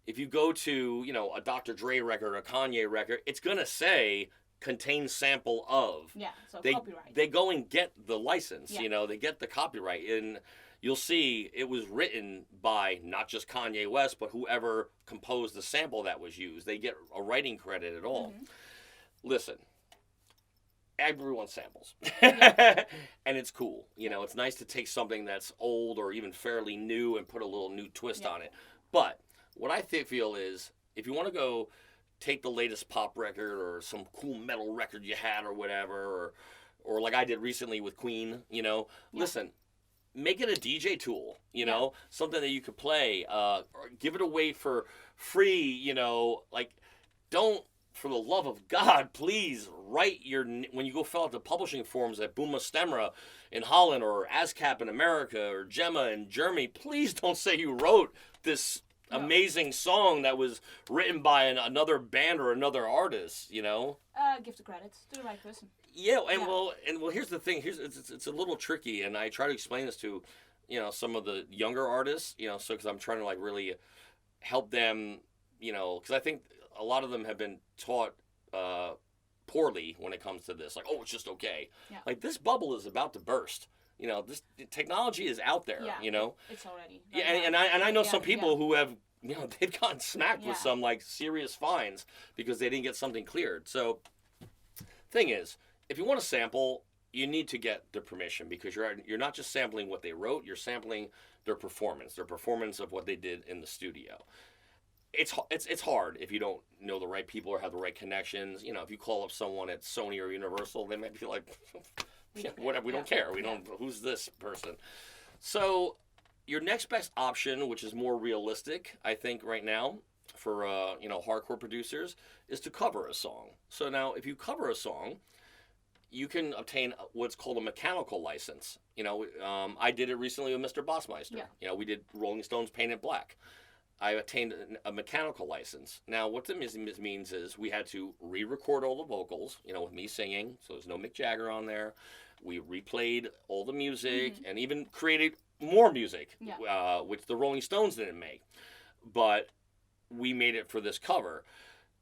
if you go to, a Dr. Dre record or a Kanye record, it's going to say contains sample of. Yeah, so copyright. They go and get the license, Yeah. they get the copyright. And you'll see it was written by not just Kanye West, but whoever composed the sample that was used. They get a writing credit at all. Mm-hmm. Listen, everyone samples. And it's cool. It's nice to take something that's old or even fairly new and put a little new twist on it. But what I feel is if you want to go take the latest pop record or some cool metal record you had or whatever, or like I did recently with Queen, listen, make it a DJ tool, something that you could play, or give it away for free, don't, for the love of God, please write when you go fill out the publishing forms at Buma Stemra in Holland or ASCAP in America or Gemma in Germany, please don't say you wrote this amazing song that was written by another band or another artist, Give the credits to the right person. Yeah, well, here's the thing. It's a little tricky, and I try to explain this to, some of the younger artists, so because I'm trying to really help them, because I think a lot of them have been taught poorly when it comes to this. Like, oh, it's just okay. Yeah. Like this bubble is about to burst. This technology is out there. Yeah. It's already. Yeah, and I know some people who have. They've gotten smacked with some serious fines because they didn't get something cleared. So, thing is, if you want to sample, you need to get the permission because you're not just sampling what they wrote, you're sampling their performance of what they did in the studio. It's hard if you don't know the right people or have the right connections. If you call up someone at Sony or Universal, they might be like, whatever, we don't care. We don't. Who's this person? So your next best option, which is more realistic, I think, right now for hardcore producers, is to cover a song. So now, if you cover a song, you can obtain what's called a mechanical license. I did it recently with Mr. Bossmeister. Yeah. We did Rolling Stones' Paint It Black. I attained a mechanical license. Now, what this means is we had to re-record all the vocals, with me singing, so there's no Mick Jagger on there. We replayed all the music and even created more music, which the Rolling Stones didn't make. But we made it for this cover.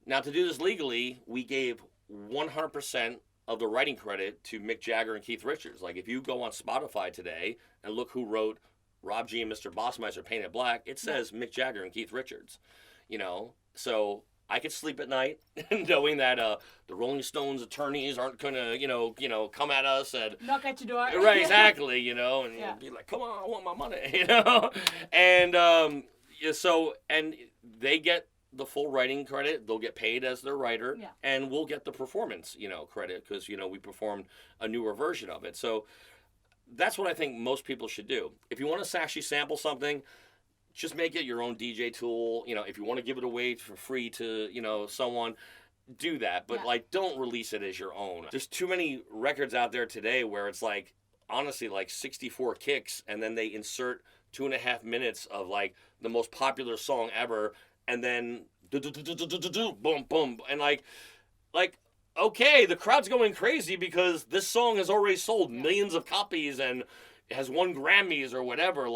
Now, to do this legally, we gave 100% of the writing credit to Mick Jagger and Keith Richards. Like, if you go on Spotify today and look who wrote Rob G and Mr. Bossmeister Painted Black, it says Mick Jagger and Keith Richards. So I could sleep at night knowing that the Rolling Stones attorneys aren't gonna, come at us and knock at your door. Right, exactly, and be like, come on, I want my money, and and they get the full writing credit. They'll get paid as their writer, and we'll get the performance, credit because we performed a newer version of it. So that's what I think most people should do. If you want to actually sample something, just make it your own DJ tool. If you want to give it away for free to, someone, do that. But, don't release it as your own. There's too many records out there today where it's, honestly, 64 kicks, and then they insert 2.5 minutes of, the most popular song ever, and then boom, boom. And, okay, the crowd's going crazy because this song has already sold millions of copies and has won Grammys or whatever.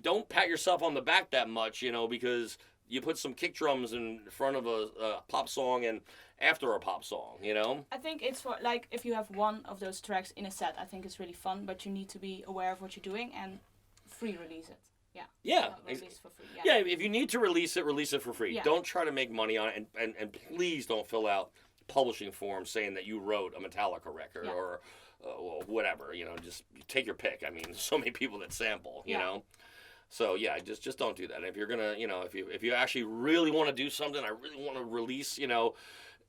Don't pat yourself on the back that much, because you put some kick drums in front of a pop song and after a pop song, I think it's for, if you have one of those tracks in a set, I think it's really fun, but you need to be aware of what you're doing and free release it. Yeah. Release for free. Yeah, if you need to release it for free. Yeah. Don't try to make money on it, and please don't fill out publishing forms saying that you wrote a Metallica record or whatever. Just take your pick. I mean, so many people that sample. You know, so just don't do that. If you're gonna, if you actually really want to do something, I really want to release, do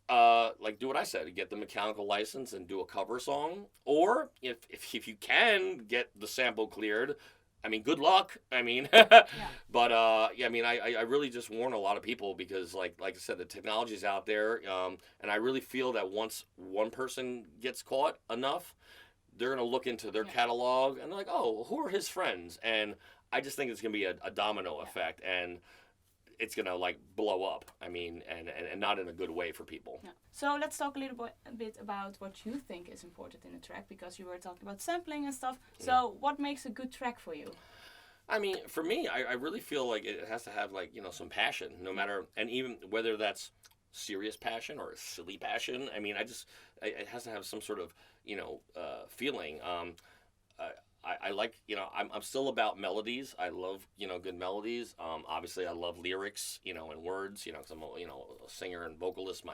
what I said, get the mechanical license and do a cover song, or if you can get the sample cleared. I mean, good luck. I mean, but I really just warn a lot of people because, like I said, the technology's out there, and I really feel that once one person gets caught enough, they're gonna look into their catalog and they're like, oh, who are his friends? And I just think it's gonna be a domino effect, and it's gonna blow up. I mean, and not in a good way for people. Yeah. So let's talk a bit about what you think is important in a track, because you were talking about sampling and stuff. So what makes a good track for you? I mean, for me, I really feel like it has to have some passion, no matter, and even whether that's serious passion or silly passion. I mean, it has to have some sort of feeling. I like, I'm still about melodies. I love, good melodies. Obviously, I love lyrics, and words, because I'm a singer and vocalist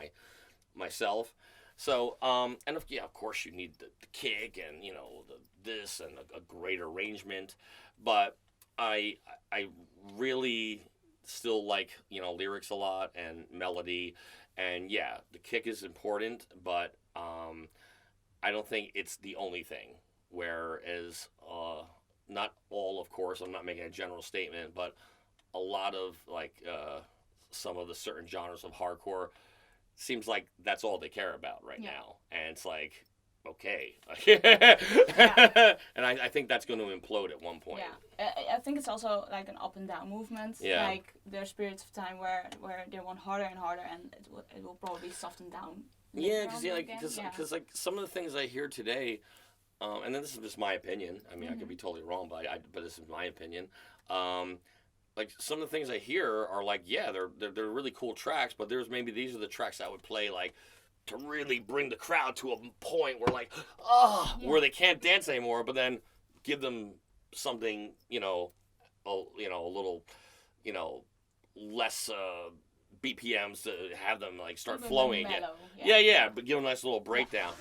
myself. So, and of course, you need the kick and, this and a great arrangement. But I really still like, lyrics a lot and melody. And, the kick is important, but I don't think it's the only thing. Whereas, not all, of course, I'm not making a general statement, but a lot of some of the certain genres of hardcore seems like that's all they care about right now. And it's okay. And I think that's going to implode at one point. Yeah, I think it's also an up and down movement. Yeah. There's periods of time where they want harder and harder, and it will probably soften down. Yeah, because some of the things I hear today. And then this is just my opinion. I mean, I could be totally wrong, but this is my opinion. Some of the things I hear are they're really cool tracks, but these are the tracks I would play to really bring the crowd to a point where where they can't dance anymore. But then give them something a little less BPMs to have them start flowing. Yeah, but give them a nice little breakdown.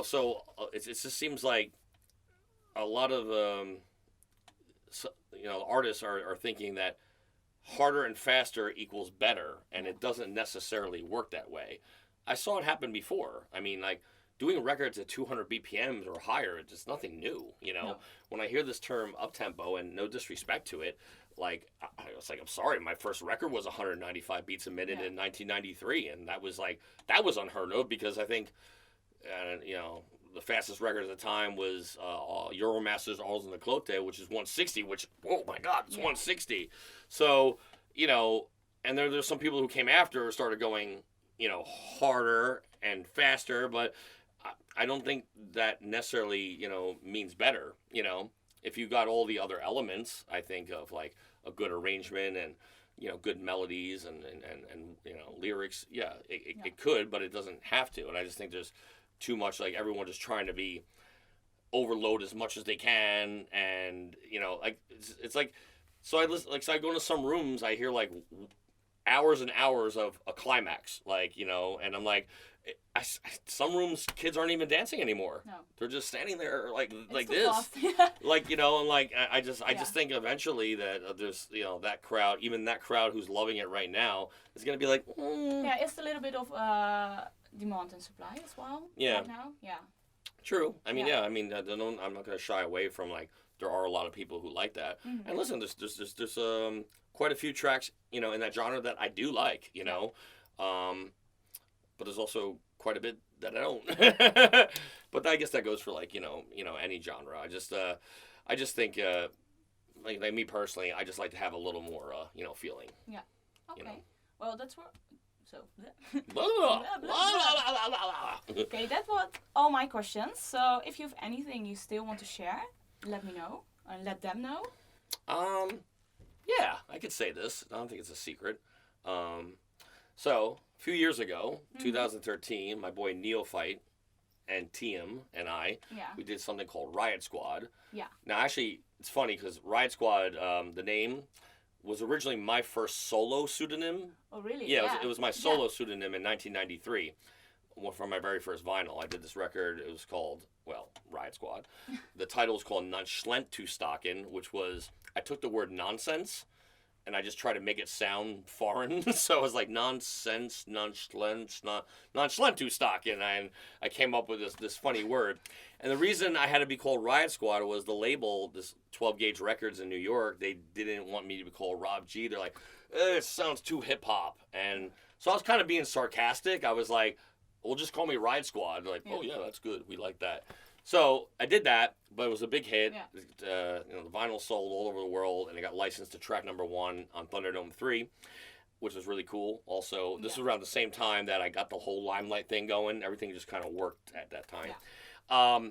So it just seems like a lot of artists are thinking that harder and faster equals better, and it doesn't necessarily work that way. I saw it happen before. I mean, doing records at 200 BPMs or higher, it's just nothing new. No. When I hear this term uptempo, and no disrespect to it, I was I'm sorry, my first record was 195 beats a minute in 1993, and that was unheard of because I think. The fastest record at the time was Euromasters Alls in the Clote, which is 160, which, oh my God, it's 160. So, and there's some people who came after started going, harder and faster, but I don't think that necessarily, means better, If you got all the other elements, I think of like a good arrangement and, good melodies and lyrics, it could, but it doesn't have to. And I just think there's too much, like everyone just trying to be overload as much as they can, and it's like, so I go into some rooms, I hear like hours and hours of a climax, and I'm like, some rooms kids aren't even dancing anymore. No. They're just standing there like this, and I just think eventually that there's that crowd, even that crowd who's loving it right now, is gonna be like, yeah, it's a little bit of demand and supply as well. Yeah. Right now, yeah. True. I mean, I'm not gonna shy away from like there are a lot of people who like that, and listen, there's quite a few tracks in that genre that I do like, but there's also quite a bit that I don't. But I guess that goes for like any genre. I just think like me personally, I just like to have a little more feeling. Yeah. Okay. Well, that's what. So. Okay, that was all my questions. So if you have anything you still want to share, let me know and let them know. Yeah, I could say this. I don't think it's a secret. So a few years ago, 2013, my boy Neophyte and Tiem and I, we did something called Riot Squad. Yeah. Now, actually, it's funny because Riot Squad, the name was originally my first solo pseudonym. Oh, really? Yeah, it was my solo pseudonym in 1993. From my very first vinyl. I did this record. It was called, Riot Squad. The title was called Nonschlent to Stocken, which was, I took the word nonsense and I just tried to make it sound foreign. So it was like nonsense, nonschlent to Stocken. And I came up with this funny word. And the reason I had to be called Riot Squad was the label, this 12 Gauge Records in New York, they didn't want me to be called Rob G. They're like, it sounds too hip hop. And so I was kind of being sarcastic. I was like, well, just call me Riot Squad. They're like, oh yeah, that's good. We like that. So I did that, but it was a big hit. Yeah. The vinyl sold all over the world, and it got licensed to track number 1 on Thunderdome 3, which was really cool. Also, this was around the same time that I got the whole Limelight thing going. Everything just kind of worked at that time. Yeah.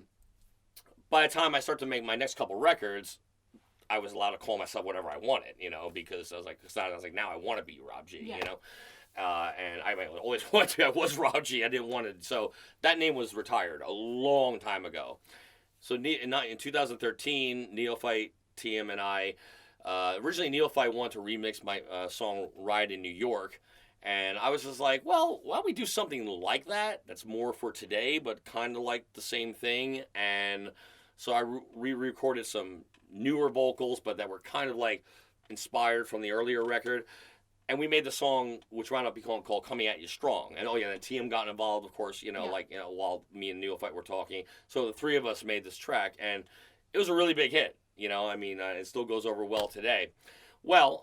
By the time I started to make my next couple records, I was allowed to call myself whatever I wanted, because I was like, now I want to be Rob G, and I always wanted to. I was Rob G. I didn't want to. So that name was retired a long time ago. So in 2013, Neophyte, Tiem, and I, originally Neophyte wanted to remix my song Ride in New York. And I was just like, well, why don't we do something like that? That's more for today, but kind of like the same thing. And so I re-recorded some newer vocals, but that were kind of like inspired from the earlier record. And we made the song, which wound up becoming called Coming At You Strong. And then Tiem got involved, of course, while me and Neophyte were talking. So the three of us made this track, and it was a really big hit. It still goes over well today. Well,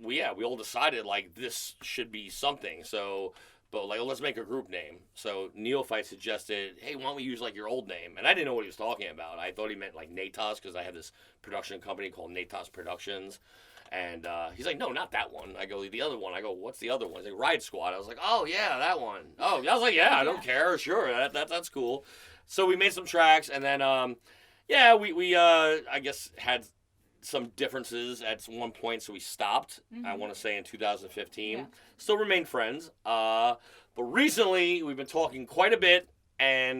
we all decided, like, this should be something. So, but, like, let's make a group name. So Neophyte suggested, hey, why don't we use, like, your old name? And I didn't know what he was talking about. I thought he meant, like, Natos, because I had this production company called Natos Productions. And he's like, no, not that one. I go, the other one. I go, what's the other one? He's like, Riot Squad. I was like, oh, yeah, that one. Oh, I was like, yeah, I don't care. Sure, that's cool. So we made some tracks, and then, we I guess, had some differences at one point, so we stopped, I want to say, in 2015. Yeah. Still remain friends. But recently, we've been talking quite a bit, and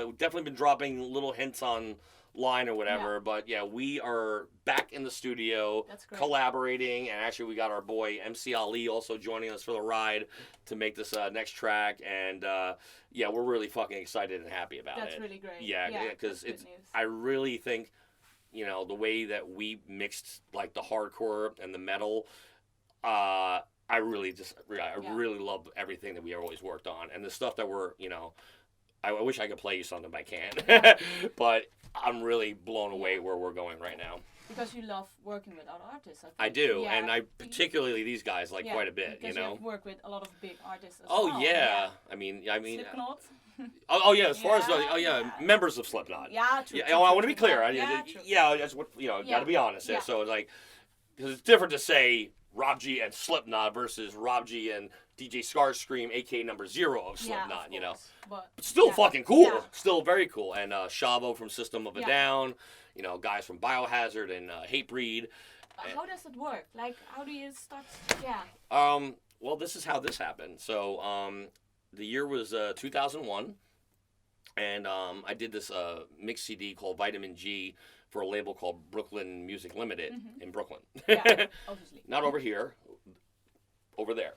we've definitely been dropping little hints on line or whatever, but we are back in the studio collaborating, and actually we got our boy MC Ali also joining us for the ride to make this next track, and we're really fucking excited and happy about it. That's really great. Because I really think the way that we mixed like the hardcore and the metal, I really love everything that we always worked on, and the stuff that we're I wish I could play you something, but I can't. But I'm really blown away where we're going right now. Because you love working with other artists. I do, and I particularly these guys quite a bit. Because you work with a lot of big artists as well. Yeah. I mean. Slipknot. As far as members of Slipknot. Yeah, true. I want to be clear. True. That's what got to be honest. Yeah. So like, because it's different to say Rob G and Slipknot versus Rob G and DJ Starscream, aka number 0 of Slipknot, of you know. But Still fucking cool. Yeah. Still very cool. And Shavo from System of a Down, you know, guys from Biohazard and Hatebreed. How does it work? Like, how do you start? Yeah. Well, this is how this happened. So, the year was 2001, and I did this mix CD called Vitamin G for a label called Brooklyn Music Limited in Brooklyn. Yeah, obviously. Not over here. Over there.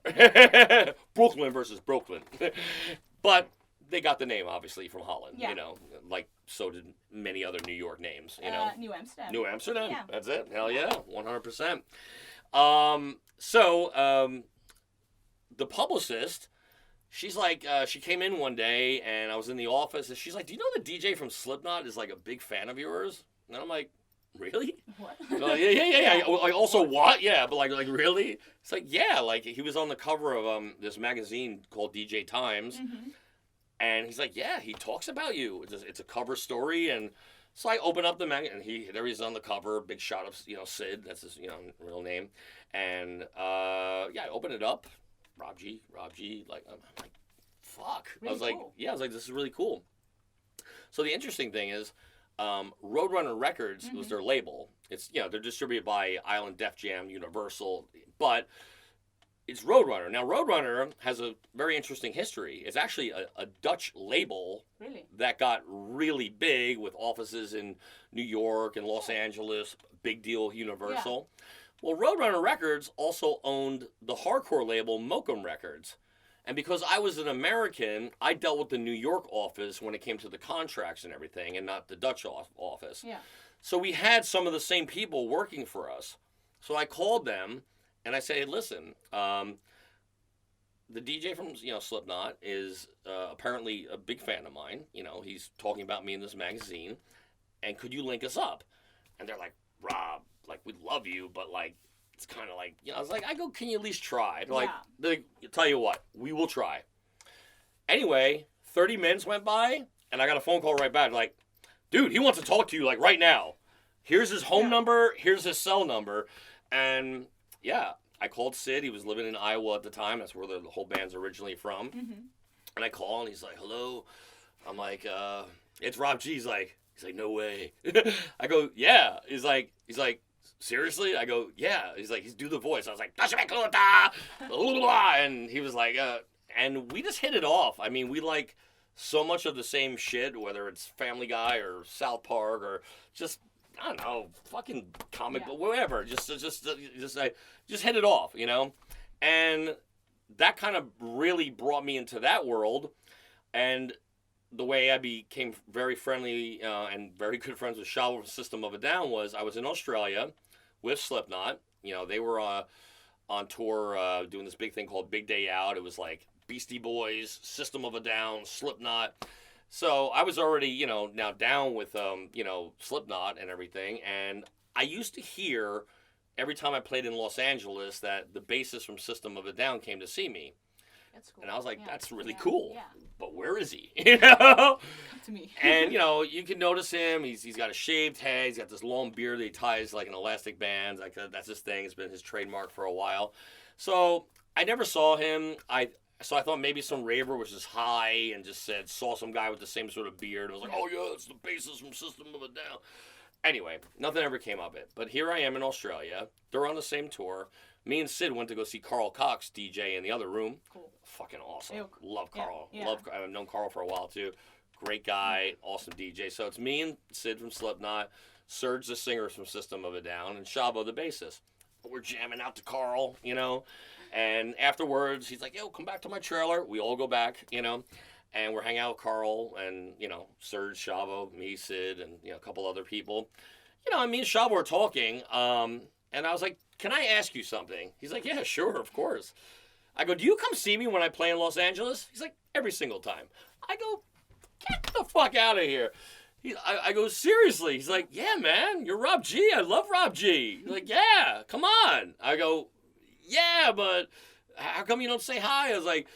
Brooklyn versus Brooklyn. But they got the name, obviously, from Holland, you know, like so did many other New York names, you know. New Amsterdam. New Amsterdam. Yeah. That's it. Hell yeah. 100%. The publicist, she's like, she came in one day and I was in the office and she's like, do you know the DJ from Slipknot is like a big fan of yours? And I'm like, really? What? Yeah. Like, also what? Yeah, but like really? It's like, yeah, like he was on the cover of this magazine called DJ Times. And he's like, yeah, he talks about you. It's a cover story. And so I open up the magazine and there he's on the cover, big shot of, you know, Sid. That's his, you know, real name. And I open it up. Rob G, like, I'm like, fuck. Really I was like, cool. yeah, I was like, this is really cool. So the interesting thing is, Roadrunner Records was their label. It's, you know, they're distributed by Island Def Jam, Universal, but it's Roadrunner. Now, Roadrunner has a very interesting history. It's actually a Dutch label that got really big with offices in New York and Los Angeles, big deal Universal. Yeah. Well, Roadrunner Records also owned the hardcore label Mokum Records. And because I was an American, I dealt with the New York office when it came to the contracts and everything, and not the Dutch office. Yeah. So we had some of the same people working for us. So I called them, and I said, hey, listen, the DJ from, you know, Slipknot is apparently a big fan of mine. You know, he's talking about me in this magazine. And could you link us up? And they're like, Rob, like, we love you, but, like, it's kind of like, you know, I go, can you at least try? They're like, tell you what, we will try. Anyway, 30 minutes went by, and I got a phone call right back, like, dude, he wants to talk to you, like, right now. Here's his home number, here's his cell number. And, yeah, I called Sid. He was living in Iowa at the time. That's where the whole band's originally from. And I call, and he's like, hello. I'm like, it's Rob G. He's like, no way. I go, yeah. He's like, seriously? I go, yeah. He's like, do the voice. I was like, and he was like, and we just hit it off. I mean, we like so much of the same shit, whether it's Family Guy or South Park or just, I don't know, fucking comic book, whatever. Just hit it off, you know? And that kind of really brought me into that world. And the way I became very friendly and very good friends with Shavo from System of a Down was I was in Australia with Slipknot. You know, they were on tour doing this big thing called Big Day Out. It was like Beastie Boys, System of a Down, Slipknot. So I was already, you know, now down with, you know, Slipknot and everything. And I used to hear every time I played in Los Angeles that the bassist from System of a Down came to see me. That's cool. And I was like, that's really cool. Yeah. But where is he? You know? Come to me. And, you know, you can notice him. He's got a shaved head. He's got this long beard that he ties like an elastic band. Like that's his thing. It's been his trademark for a while. So I never saw him. So I thought maybe some raver was just high and just saw some guy with the same sort of beard. I was like, oh, yeah, it's the bassist from System of a Down. Anyway, nothing ever came of it. But here I am in Australia. They're on the same tour. Me and Sid went to go see Carl Cox DJ in the other room. Cool. Fucking awesome. Ew. Love Carl. Yeah. I've known Carl for a while too. Great guy, awesome DJ. So it's me and Sid from Slipknot, Serge the singer from System of a Down, and Shavo the bassist. We're jamming out to Carl, you know. And afterwards, he's like, yo, come back to my trailer. We all go back, you know. And we're hanging out with Carl and, you know, Serge, Shavo, me, Sid, and, you know, a couple other people. You know, me and Shavo were talking, and I was like, can I ask you something? He's like, yeah, sure, of course. I go, do you come see me when I play in Los Angeles? He's like, every single time. I go, get the fuck out of here. I go, seriously? He's like, yeah, man, you're Rob G. I love Rob G. He's like, yeah, come on. I go, yeah, but how come you don't say hi? I was like,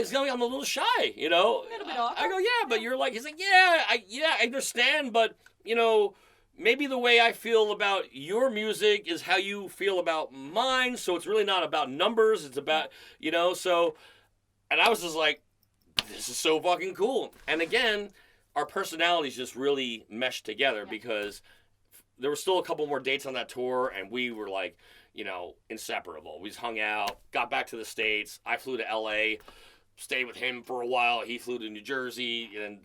I'm a little shy, you know? A little bit awkward. I go, yeah, but you're like, he's like, yeah, I understand, but, you know, maybe the way I feel about your music is how you feel about mine. So it's really not about numbers. It's about, so, and I was just like, this is so fucking cool. And again, our personalities just really meshed together because there were still a couple more dates on that tour, and we were like, inseparable. We just hung out, got back to the States. I flew to LA, stayed with him for a while. He flew to New Jersey, and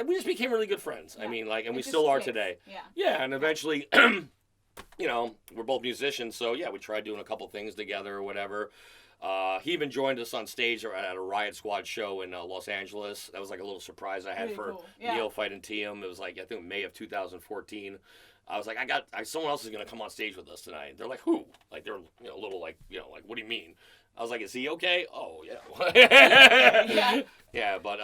we just became really good friends. Yeah. I mean, and we still are today. Yeah. Yeah, and eventually, we're both musicians, so yeah, we tried doing a couple things together or whatever. He even joined us on stage at a Riot Squad show in Los Angeles. That was like a little surprise I had for Neophyte and TM. It was like, I think May of 2014. I was like, someone else is going to come on stage with us tonight. They're like, who? Like, they're a little like, what do you mean? I was like, is he okay? Oh, yeah. Yeah, but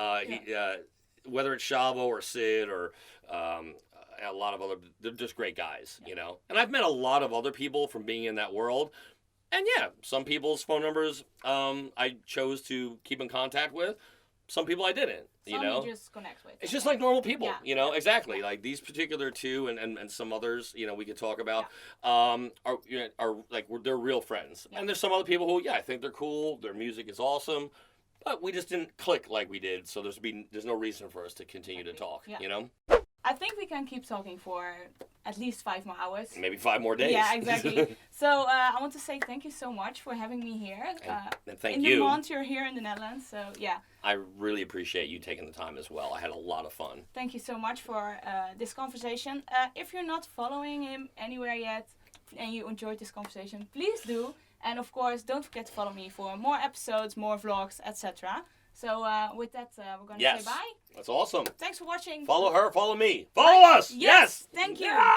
whether it's Shavo or Sid or a lot of other, they're just great guys, And I've met a lot of other people from being in that world. And yeah, some people's phone numbers I chose to keep in contact with. Some people I didn't, Some you just connect with. It's just like normal people, exactly. Like these particular two and some others, we could talk about, are like, they're real friends. Yeah. And there's some other people who, I think they're cool. Their music is awesome. But we just didn't click like we did. So there's no reason for us to continue to talk, I think we can keep talking for at least 5 more hours. Maybe 5 more days. Yeah, exactly. So I want to say thank you so much for having me here. And thank you. In the month you're here in the Netherlands, so yeah. I really appreciate you taking the time as well. I had a lot of fun. Thank you so much for this conversation. If you're not following him anywhere yet and you enjoyed this conversation, please do. And of course, don't forget to follow me for more episodes, more vlogs, etc. So with that, we're going to say bye. That's awesome. Thanks for watching. Follow her, follow me. Follow us. Yes. Thank you. Yeah.